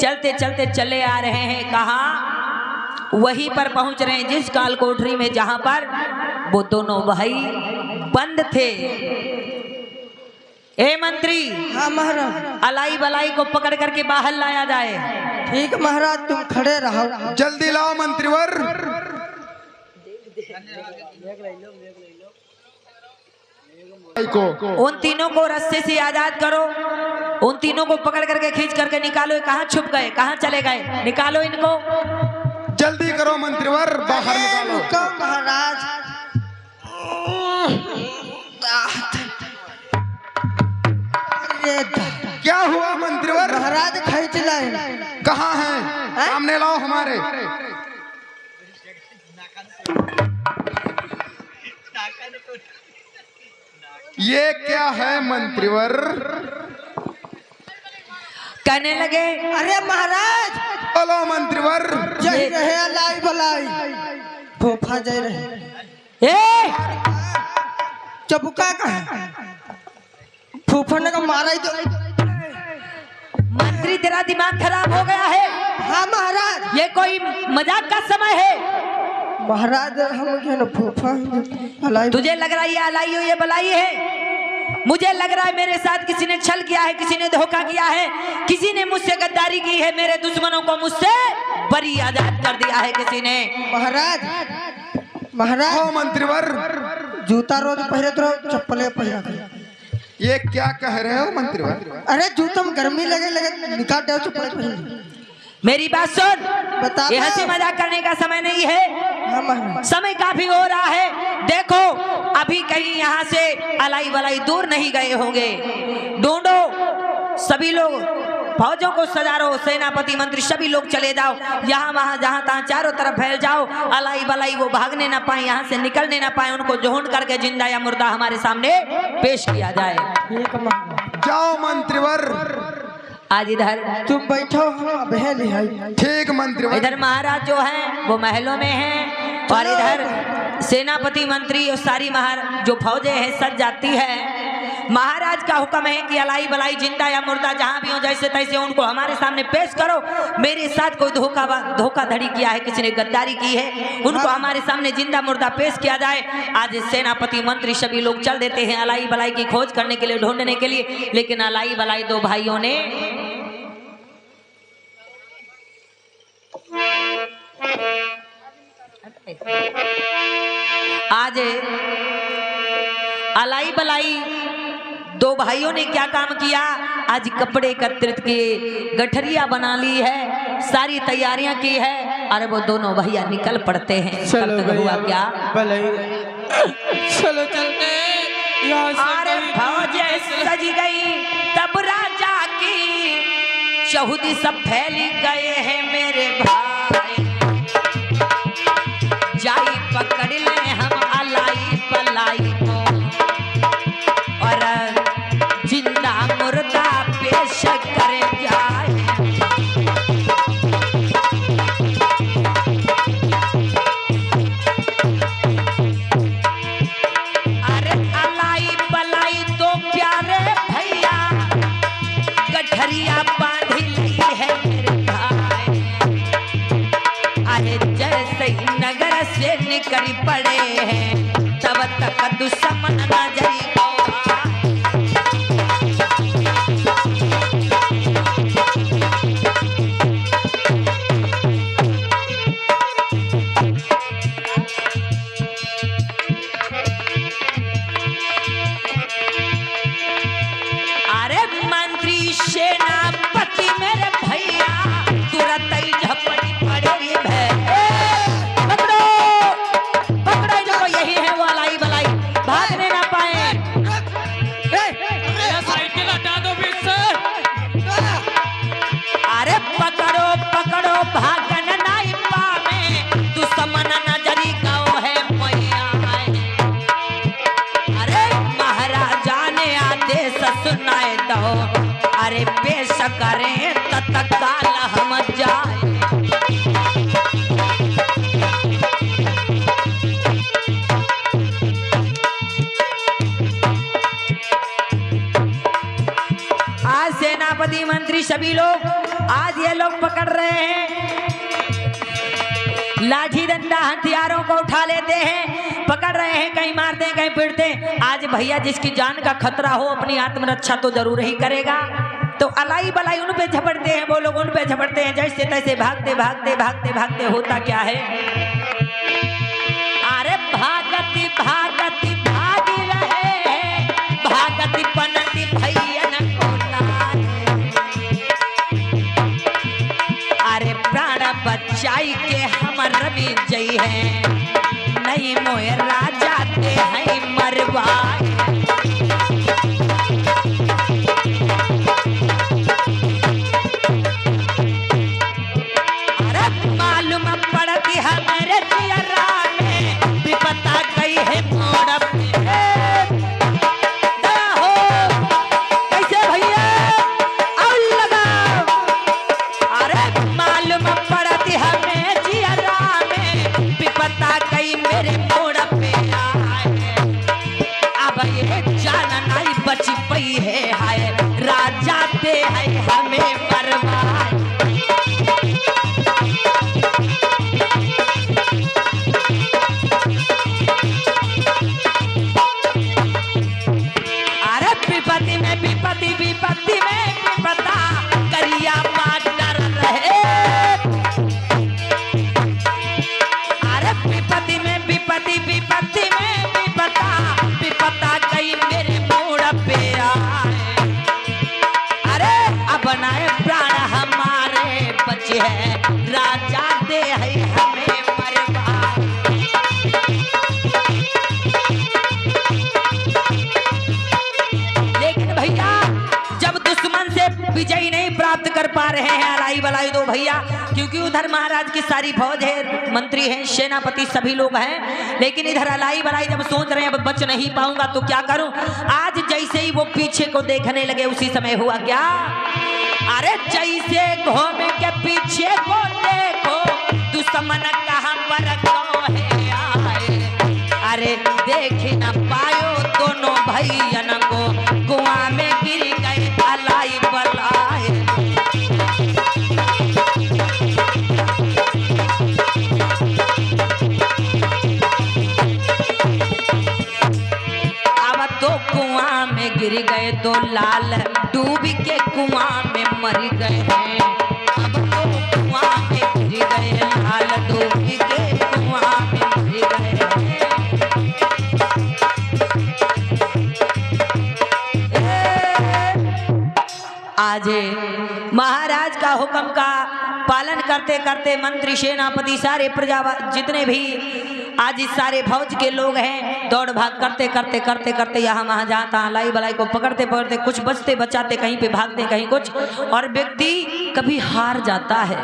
चलते चलते चले आ रहे हैं, कहाँ, वहीं पर पहुंच रहे हैं जिस काल कोठरी में जहां पर वो दोनों भाई बंद थे। ए मंत्री, हाँ महाराज, अलाई बलाई को पकड़ करके बाहर लाया जाए। ठीक महाराज, तुम खड़े रहो, जल्दी लाओ मंत्रीवर। उन तीनों को रस्से से आजाद करो, उन तीनों को पकड़ करके खींच करके निकालो। ये कहाँ छुप गए, कहाँ चले गए, निकालो इनको, जल्दी करो मंत्रीवर, बाहर निकालो। रुको महाराज, क्या हुआ मंत्रीवर? महाराज खींच लाए। कहाँ हैं? सामने लाओ हमारे। ये क्या है मंत्रीवर? कहने लगे, अरे महाराज, बोलो मंत्रीवर। जय रहे अलाई बलाई, फूफा जय रहे। ए चबुका का फूफा ने का मारा ही तो। मंत्री तेरा दिमाग खराब हो गया है। हाँ महाराज, ये कोई मजाक का समय है। महाराज हम जो न फूफा अलाई, तुझे लग रहा है ये अलाई हो, ये बलाई है। मुझे लग रहा है मेरे साथ किसी ने छल किया है, किसी ने धोखा किया है, किसी ने मुझसे गद्दारी की है, मेरे दुश्मनों को मुझसे बरी आजाद कर दिया है किसी ने। महाराज, महाराज हो मंत्रीवर, जूता रोज पहरे तो चप्पले पहरा कर। ये क्या कह रहे हो मंत्रीवर? अरे जूता में गर्मी लगे निकाल दो, चप्पले पहन। मेरी बात सुन, बता, ये हंसी मजाक करने का समय नहीं है। हाँ महाराज, समय काफी हो रहा है। देखो अभी कहीं यहाँ से अलाई वलाई दूर नहीं गए होंगे। ढूंढो, सभी लोग फौजों को सजारो, सेनापति मंत्री सभी लोग चले जाओ, यहाँ वहाँ जहाँ तहाँ चारों तरफ फैल जाओ। अलाई बलाई वो भागने ना पाए, यहाँ से निकलने ना पाए, उनको ढूंढ करके जिंदा या मुर्दा हमारे सामने पेश किया जाए। जाओ मंत्रीवर। आज इधर तुम बैठो, हम बहन है। ठीक मंत्रीवर। इधर महाराज जो हैं वो महलों में हैं और इधर सेनापति मंत्री और सारी जो फौजें हैं सज जाती है। महाराज का हुक्म है कि अलाई बलाई जिंदा या मुर्दा जहां भी हो जैसे तैसे उनको हमारे सामने पेश करो। मेरे साथ कोई धोखाधड़ी किया है, किसी ने गद्दारी की है, उनको हमारे सामने जिंदा मुर्दा पेश किया जाए। आज सेनापति मंत्री सभी लोग चल देते हैं अलाई बलाई की खोज करने के लिए, ढूंढने के लिए, लेकिन अलाई बलाई दो भाइयों ने आज अलाई बलाई दो भाइयों ने क्या काम किया, आज कपड़े एकत्रित किए, गठरिया बना ली है, सारी तैयारियां की है। अरे वो दोनों भैया निकल पड़ते हैं। चलो तब तक हुआ क्या, चलो चलते अरे फौज सज गई तब राजा की चौहदी सब फैल गए हैं मेरे भाई। जाई पकड़ ले हम अलाई बलाई को और जिंदा मुर्दा पेश कर जाए। अरे अलाई बलाई दो प्यारे भैया गठरिया बांध ली है मेरे भाई। अरे जैसे ही नगर से निकल पड़े हैं तब तक दुश्मन नजरी को अरे मंत्री सेनापति मेरे भैया तुरंत ही झपटी पड़ेगी पकड़ो पकड़ो इनको, यही है वो अलाई बलाई, भागने ना पाए। साइकिल हटा दो बीच से। अरे पकड़ो पकड़ो भागन नहीं पावे, दुश्मन नजरी गाँव है मैया। अरे महाराजा ने आदेश सुनाए दो, अरे पेश करें तत्काल हम जाए। आज सेनापति मंत्री सभी लोग आज ये लोग पकड़ रहे हैं, लाठी डंडा हथियारों को उठा लेते हैं, पकड़ रहे हैं, कहीं मारते हैं कहीं पीटते हैं। आज भैया जिसकी जान का खतरा हो अपनी आत्मरक्षा तो जरूर ही करेगा। तो अलाई बलाई उन पे झपटते हैं, वो लोग उन पे झपटते हैं, जैसे तैसे भागते भागते भागते भागते होता क्या है, अरे भागती भागती भाग रहे हैं, भागती पनती भैया न कोलाए। अरे प्राण बचाई के हमर रवि जई है, नहीं मोए राजा के है मरवाए। अरे मालूम पड़ती है मेरे जियरा में विपता गई है मोड़ पे। हो कैसे भैया और लगाओ। अरे मालूम पड़ती है मेरे जियरा में विपता गई मेरे मोड़ पे आए। अब ये जान नहीं बची पई है, हाय राजा ते है हमें मरवाए। अरे विपत्ति में विपत्ति विपत्ति में विपता करिया मास्टर रहे। अरे विपत्ति में विपत्ति विपत्ति में विपता विपता कई मेरे मोड़ पे आए। अरे अब बनाए प्राण हमारे बचे हैं, राजा दे है हमें मरवाए। लेकिन भैया जब दुश्मन से विजय नहीं प्राप्त कर पा रहे हैं अलाई बलाई दो भैया, क्योंकि उधर महाराज की सारी फौज है, मंत्री हैं, सेनापति सभी लोग हैं, लेकिन इधर अलाई बलाई जब सोच रहे हैं अब बच नहीं पाऊंगा तो क्या करूं। आज जैसे ही वो पीछे को देखने लगे उसी समय हुआ क्या, अरे जैसे घूम के पीछे को देखो दुश्मन कहां पर है आए। अरे देख न पायो दोनों भैया को गिर गए तो लाल डूब के कुआं में मर गए हैं। अब तो कुआं में गिर गए लाल डूब के कुआं में मर गए हैं। आज महाराज का हुक्म का पालन करते करते मंत्री सेनापति सारे प्रजा जितने भी आज इस सारे फौज के लोग हैं दौड़ भाग करते करते करते करते यहाँ वहाँ जहाँ तहाँ लाई बलाई को पकड़ते पकड़ते कुछ बचते बचाते कहीं पे भागते कहीं कुछ, और व्यक्ति कभी हार जाता है।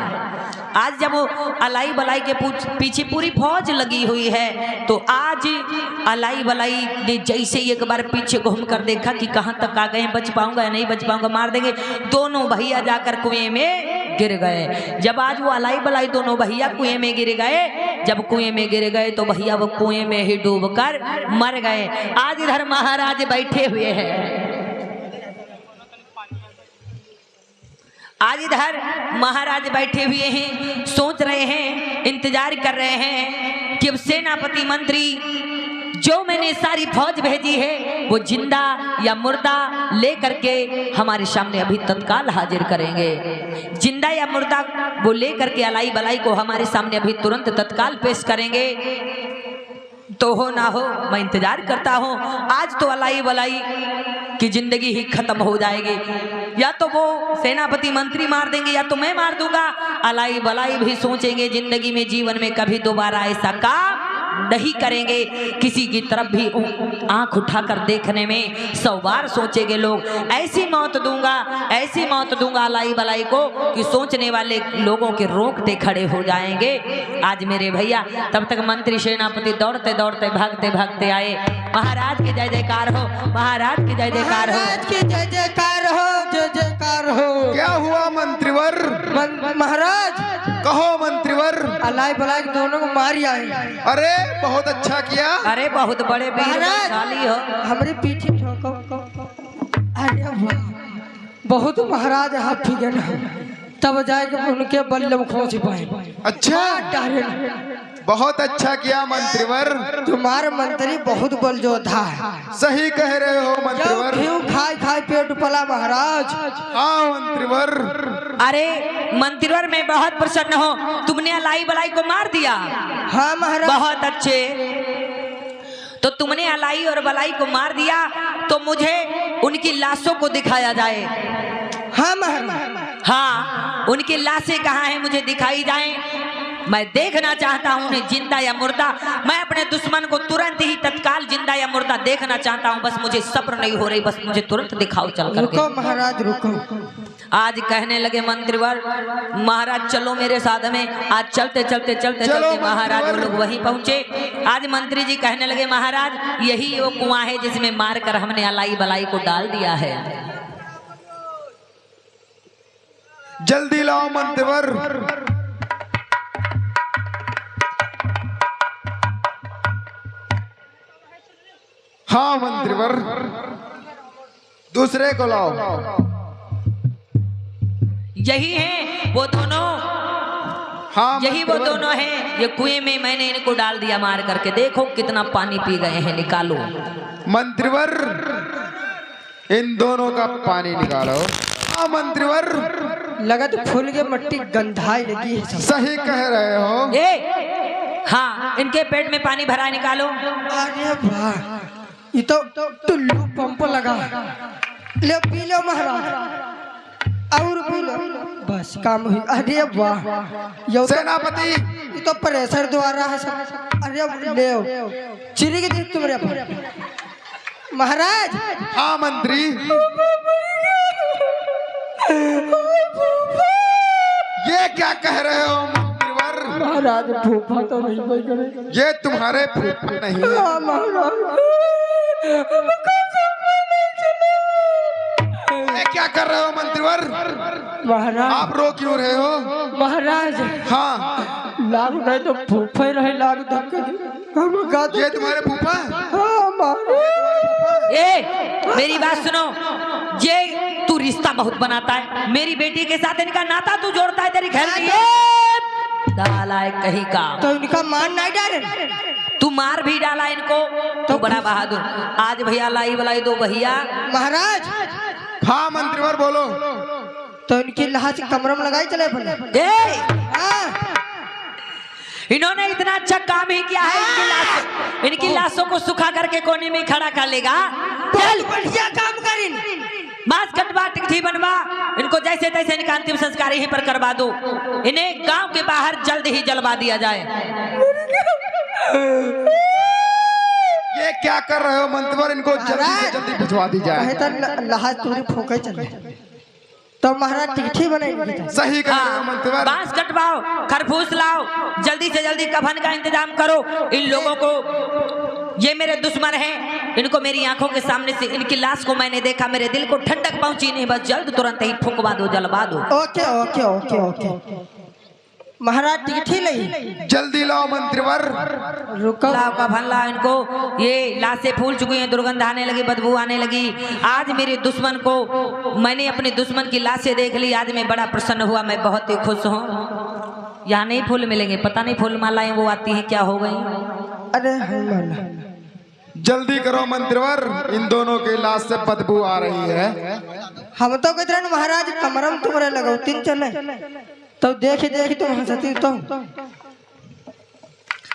आज जब वो अलाई बलाई के पीछे पूरी फौज लगी हुई है तो आज अलाई बलाई ने जैसे एक बार पीछे घूम कर देखा कि कहाँ तक आ गए, बच पाऊंगा या नहीं बच पाऊंगा, मार देंगे, दोनों भैया जाकर कुएं में गिर गए। जब आज वो अलाई बलाई दोनों भैया कुएं में गिर गए, जब कुएं में गिर गए तो भैया वो कुएं में ही डूबकर मर गए। आज इधर महाराज बैठे हुए हैं, आज इधर महाराज बैठे हुए हैं, सोच रहे हैं, इंतजार कर रहे हैं कि अब सेनापति मंत्री जो मैंने सारी फौज भेजी है वो जिंदा या मुर्दा लेकर के हमारे सामने अभी तत्काल हाजिर करेंगे। जिंदा या मुर्दा वो लेकर के अलाई बलाई को हमारे सामने अभी तुरंत तत्काल पेश करेंगे। तो हो ना हो मैं इंतजार करता हूँ। आज तो अलाई बलाई की जिंदगी ही खत्म हो जाएगी, या तो वो सेनापति मंत्री मार देंगे या तो मैं मार दूंगा। अलाई बलाई भी सोचेंगे जिंदगी में जीवन में कभी दोबारा ऐसा काम नहीं करेंगे, किसी की तरफ भी आंख उठाकर देखने में 100 बार सोचेंगे लोग। ऐसी मौत दूंगा अलाई बलाई को कि सोचने वाले लोगों के रोकते खड़े हो जाएंगे। आज मेरे भैया तब तक मंत्री सेनापति दौड़ते दौड़ते भागते भागते आए। महाराज की जय जयकार हो, महाराज की जय जयकार हो, महाराज की जय जयकार हो, जय जयकार हो। क्या हुआ मंत्रीवर? महाराज कहो मंत्रीवर। अलाई बलाई दोनों को मार आए। अरे बहुत अच्छा किया। अरे बहुत बड़े वीर बलशाली हो। हमारे पीछे ठोको। अरे वाह, बहुत महाराज हाथी जन तब जाके उनके बल्लम खोज पाए। अच्छा, बहुत अच्छा किया मंत्रीवर। तुम्हारे मंत्री बहुत बल योद्धा है। सही कह रहे हो मंत्रीवर। क्यों खाई खाई पेट पला महाराज। हाँ मंत्रीवर। अरे मंत्रीवर मैं बहुत प्रसन्न हूँ, तुमने अलाई बलाई को मार दिया। हाँ महाराज। बहुत अच्छे, तो तुमने अलाई और बलाई को मार दिया तो मुझे उनकी लाशों को दिखाया जाए। हाँ महाराज। हाँ, उनकी लाशें कहाँ हैं मुझे दिखाई जाएं। मैं देखना चाहता हूँ उन्हें जिंदा या मुर्दा। मैं अपने दुश्मन को तुरंत ही तत्काल जिंदा या मुर्दा देखना चाहता हूँ। बस मुझे सब्र नहीं हो रही, बस मुझे तुरंत दिखाओ चल करके। रुको महाराज रुको। आज कहने लगे मंत्रीवर, महाराज चलो मेरे साथ में। आज चलते चलते चलते चलते महाराज लोग वहीं पहुंचे। आज मंत्री जी कहने लगे महाराज यही वो कुआं है जिसमें मारकर हमने अलाई बलाई को डाल दिया है। जल्दी लाओ मंत्रीवर। हाँ मंत्रीवर, दूसरे को लाओ। यही है वो दोनों। हाँ यही वो दोनों हैं। ये कुएं में मैंने इनको डाल दिया मार करके। देखो कितना पानी पी गए हैं, निकालो। मंत्रीवर, इन दोनों का पानी निकालो। हाँ मंत्रीवर। लगा तो फूल के मट्टी गंधाई लगी है। सही कह रहे हो। ए हाँ, इनके पेट में पानी भरा निकालो। अरे वाह, ये तो टुल्लू पंप लगा। ले पी लो महाराज, और पी लो, बस काम हुई। अरे वाह, ये सेनापति, ये तो प्रेशर द्वारा है सब। अरे ले चिरी के देख तुम्हारे महाराज। हाँ मंत्री। ये क्या कह रहे हो मंत्रीवर? महाराज फूफा तो नहीं कोई करे। ये तुम्हारे फूफा नहीं है। हाँ महाराज। ये क्या कर रहे हो मंत्रीवर? महाराज आप रो क्यों रहे हो? महाराज हाँ, लाग नहीं तो फूफा ही रहे, लाग धक्के हम ये तुम्हारे फूफा? हाँ महाराज। ए मेरी बात सुनो, ये तू रिश्ता बहुत बनाता है, मेरी बेटी के साथ इनका नाता तू जोड़ता है। तेरी घर में नालायक कहीं का। तो इनका मान नहीं डाले। तू मार भी डाला इनको तो बड़ा बहादुर। आज भैया लाई बलाई दो भैया। महाराज हाँ मंत्रीवर बोलो। तो इनकी लाश कमरम लगाई चले पहले। इन्होंने इतना अच्छा काम ही किया है। इनकी लाशों को सुखा करके कोने में खड़ा कर लेगा। चल बढ़िया काम करिन। बांस कटवा टिकठी बनवा, इनको जैसे तैसे इनका अंतिम संस्कार यहीं पर करवा दो। इन्हें गांव के बाहर जल्द ही जलवा दिया जाए। ये क्या कर रहे हो मंत्रीवर? इनको जल्दी से जल्दी भिजवा दी जाए। लाश तुरी फूके चले तो महाराज टिकठी बने। सही कर रहे हो मंत्रीवर। बांस कटवाओ, खरफूस लाओ, जल्दी से जल्दी कफन का इंतजाम करो। इन लोगों को, ये मेरे दुश्मन हैं, इनको मेरी आंखों के सामने से इनकी लाश को मैंने देखा, मेरे दिल को ठंडक पहुंची नहीं। बस जल्द तुरंत ही फुकवा दो, जलवा दो। ओके ओके ओके ओके महाराज टिकठी नहीं। जल्दी लाओ मंत्रीवर। रुको लाओ कफन लाओ इनको। ये लाशें फूल चुकी हैं, दुर्गंध आने लगी, बदबू आने लगी। आज मेरे दुश्मन को, मैंने अपने दुश्मन की लाशें देख ली। आज मैं बड़ा प्रसन्न हुआ, मैं बहुत ही खुश हूँ। यहाँ नहीं फूल मिलेंगे, पता नहीं फूल मालाएं वो आती हैं क्या हो गई। अरे जल्दी करो मंत्रीवर, इन दोनों की लाश से बदबू आ रही है। हम तो कहते रहे महाराज कमरम तुम्हारे लगाओ तीन चले तो देख तुम हंसती तो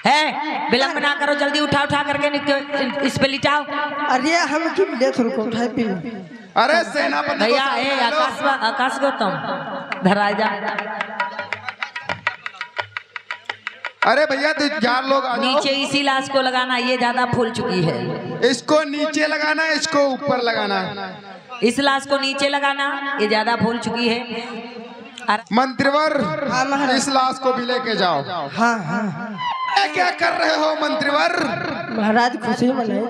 है। विलंब ना करो, जल्दी उठा उठा करके इस पे लिटाओ। अरे हम क्यों ले को उठाए पी। अरे सेनापति भैया आकाश गौतम धरा जा। अरे भैया 4 लोग आ जाओ। नीचे इसी लाश को लगाना, ये ज्यादा फूल चुकी है। इसको नीचे लगाना, इसको ऊपर लगाना। इस लाश को नीचे लगाना, ये ज्यादा फूल चुकी है। मंत्रीवर इस लाश को भी लेके जाओ। हाँ हाँ क्या कर रहे हो मंत्रीवर? महाराज खुशी मनाए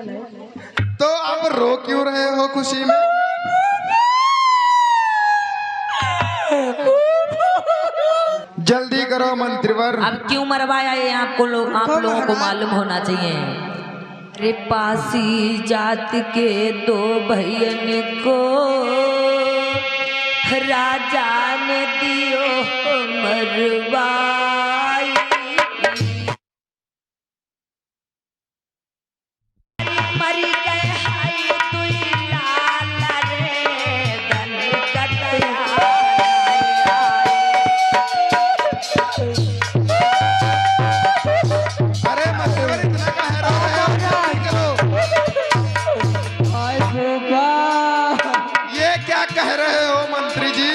तो आप रो क्यों रहे हो खुशी में? जल्दी करो मंत्रीवर। अब क्यों मरवाया ये आप लोगों को मालूम होना चाहिए। रे पासी जात के 2 भैयन को राजा ने दियो मरवाई। मरी गए हाय तुई लाला रे धन कतया। अरे मंत्रीवर इतना काहे रो रहे हो? ये क्या कह रहे हो मंत्री जी?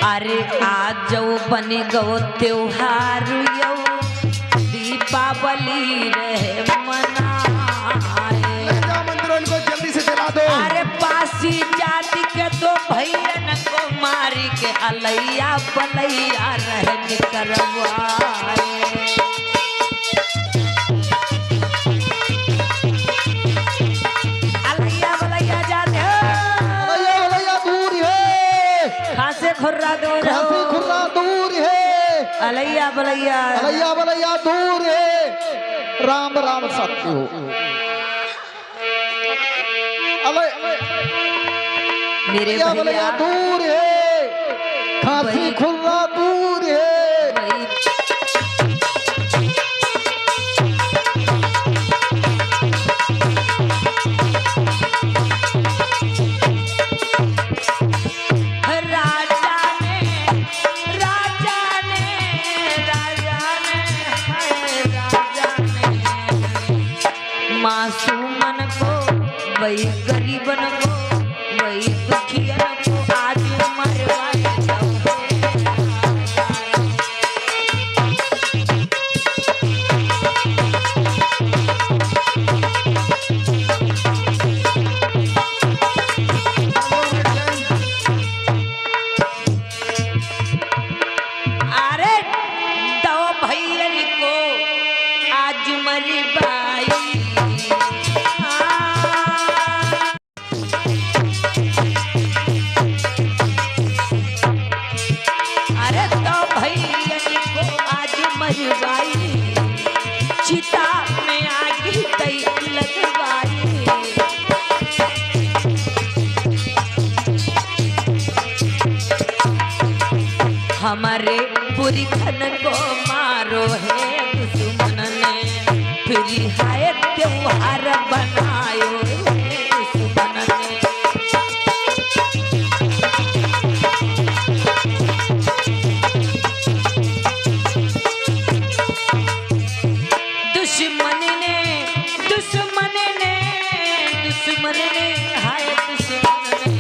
अरे आज जो बन गो त्योहार यो दीपावली रहे मनाए। ले जाओ मंत्रीवर, इनको जल्दी से जला दो। अरे पासी जाति के 2 भैयन को मारी के अलैया बलैया रहन करवाए। अलैया बलैया जाते खासे खुर्रा दूर हो, दूर है अलैया बलैया भलैया दूर है। राम राम सत्य हो। मेरे भैया दूर है, खांसी खुर्रा दूर है। मासूमन को, वही गरीबन को, वही दुखियन को आज मरवाए जाओ। अरे 2 भैयन को आज मरवाई। अरे 2 भैयन को आज मरवाई, चिता में आग तई लगवाई। हमारे पुरखन को मारो है हाय त्योहार बनायो दुश्मन ने। दुश्मन ने हाय दुश्मन ने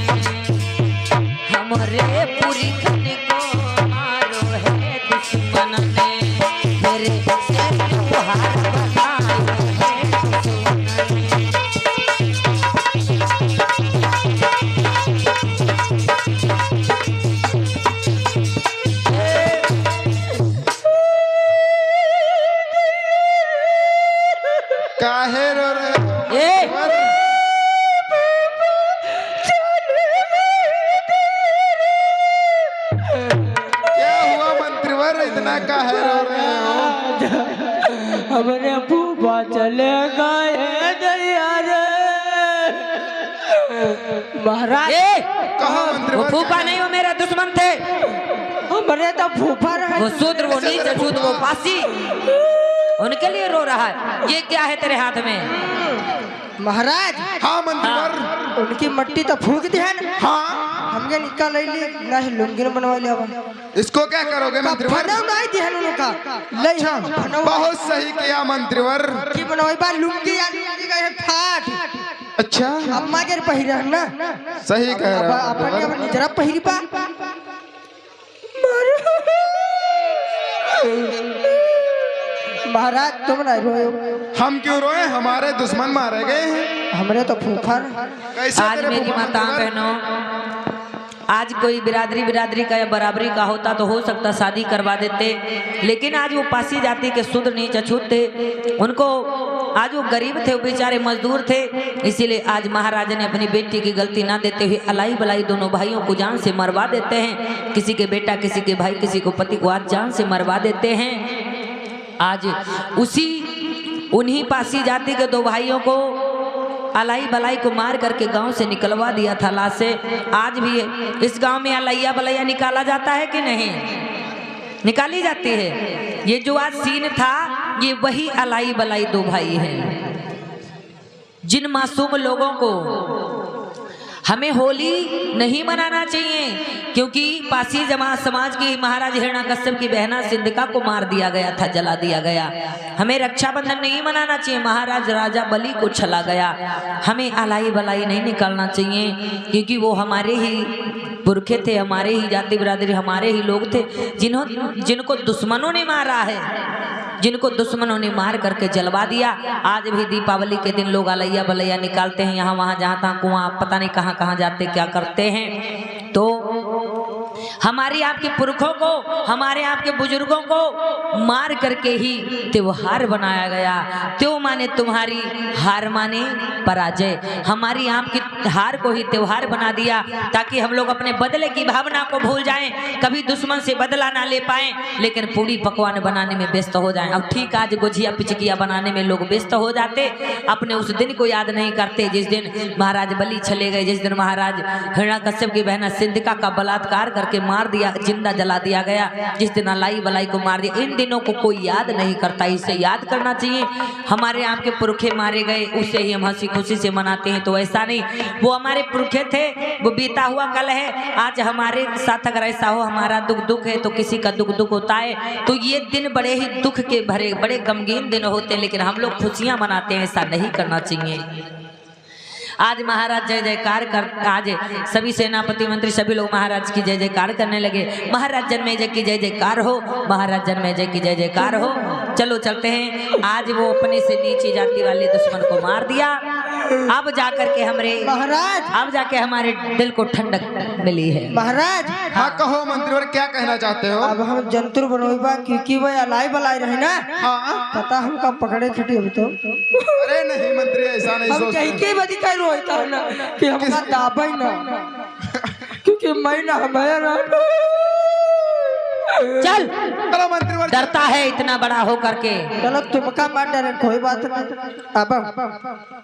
हमारे पूरी खन को मारो है दुश्मन ने। मेरे से त्योहार बनायो है दुश्मन ने। काहे रो रहे हो? क्या हुआ मंत्रीवर, इतना काहे रो रहे हो? हमारे फूफा चले गए दैया रे। महाराज कहो वो मंत्रीवर। फूफा नहीं, वो मेरा दुश्मन थे। हमारे तो फूफा रहे। वो शूद्र, वो नीच अछूत, वो पासी, उनके लिए रो रहा है। ये क्या है तेरे हाथ में? महाराज हाँ मंत्रीवर। उनकी मट्टी तो फूक दी है ना। हाँ हमके निकाल ली ना ही लुंगी बनवा लिया। इसको क्या करोगे मंत्रीवर? नहीं दी है उनका ले। बहुत सही किया मंत्रीवर। की बनवाई बा लुंगी या लुंगी का फाट। अच्छा अम्मा के पहिरा है ना। सही कह रहा है। अपने अपनी जरा पहिरी बा। महाराज तुम नहीं रोए? हम क्यों रोए? हमारे दुश्मन मारे गए हैं। हमरे तो फूफा। कैसे आज तेरे मेरी फूफा माता मंत्रीवर? बहनों, आज कोई बिरादरी का या बराबरी का होता तो हो सकता शादी करवा देते, लेकिन आज वो पासी जाति के शूद्र नीच अछूत थे। उनको आज वो गरीब थे, वो बेचारे मजदूर थे। इसीलिए आज महाराजा ने अपनी बेटी की गलती ना देते हुए अलाई बलाई दोनों भाइयों को जान से मरवा देते हैं। किसी के बेटा, किसी के भाई, किसी को पति को आज जान से मरवा देते हैं। आज उन्हीं पासी जाति के दो भाइयों को अलाई बलाई को मार करके गांव से निकलवा दिया था लाश से। आज भी इस गांव में अलैया बलैया निकाला जाता है कि नहीं? निकाली जाती है। ये जो आज सीन था, ये वही अलाई बलाई दो भाई हैं। जिन मासूम लोगों को हमें होली नहीं मनाना चाहिए, क्योंकि पासी जमात समाज की महाराज हिरण्यकश्यप की बहना सिंधिका को मार दिया गया था, जला दिया गया। हमें रक्षाबंधन नहीं मनाना चाहिए, महाराज राजा बलि को छला गया। हमें अलाई बलाई नहीं निकालना चाहिए, क्योंकि वो हमारे ही पुरखे थे, हमारे ही जाति बिरादरी, हमारे ही लोग थे, जिनको दुश्मनों ने मारा है, जिनको दुश्मनों ने मार करके जलवा दिया। आज भी दीपावली के दिन लोग अलैया बलैया निकालते हैं, यहाँ वहाँ जहाँ तहाँ कुआं, पता नहीं कहाँ कहाँ जाते क्या करते हैं। तो हमारी आपके पुरखों को, हमारे आपके बुजुर्गों को मार करके ही त्योहार बनाया गया। त्यों माने तुम्हारी, हार माने पराजय। हमारी आपकी हार को ही त्योहार बना दिया, ताकि हम लोग अपने बदले की भावना को भूल जाएं, कभी दुश्मन से बदला ना ले पाएं, लेकिन पूरी पकवान बनाने में व्यस्त हो जाएं। अब ठीक, आज गुझिया पिचकिया बनाने में लोग व्यस्त हो जाते, अपने उस दिन को याद नहीं करते जिस दिन महाराज बलि चले गए, जिस दिन महाराज हिरण्यकश्यप की बहना सिंधिका का बलात्कार करके मार दिया, जिंदा जला दिया गया, जिस दिन अलाई बलाई को मार दिया। इन दिनों को कोई याद नहीं करता, इसे याद करना चाहिए। हमारे आपके पुरखे मारे गए, उसे ही हम हंसी खुशी से मनाते हैं, तो ऐसा नहीं। वो हमारे पुरखे थे, वो बीता हुआ कल है। आज हमारे साथ अगर ऐसा हो, हमारा दुख दुख है तो किसी का दुख दुख होता है, तो ये दिन बड़े ही दुख के भरे, बड़े गमगीन दिन होते हैं, लेकिन हम लोग खुशियां मनाते हैं, ऐसा नहीं करना चाहिए। आज महाराज जय जयकार कर, आज सभी सेनापति मंत्री सभी लोग महाराज की जय जयकार करने लगे। महाराज जन्मेजय की जय जयकार हो, महाराज जन्मेजय की जय जयकार हो। चलो चलते हैं। आज वो अपने से नीची जाति वाले दुश्मन को मार दिया। अब जाकर के महाराज, अब जाके हमारे दिल को ठंडक मिली है। महाराज हाँ कहो मंत्रीवर, क्या कहना चाहते हो? अब हम जंतुर बनोबा, क्योंकि वो अलाई बलाई रहे ना। हाँ पता हमका पकड़े छुट्टी अभी तो। अरे नहीं मंत्री, ऐसा नहीं हम सोचते। कहीं के बदी कह रोता है ना कि हमका दाबा ही ना, क्योंकि मैं ना हमारा चल, चलो मंत्रीवर, डरता है इतना बड़ा हो करके। चलो तुमका मार डरे, कोई बात नहीं। अब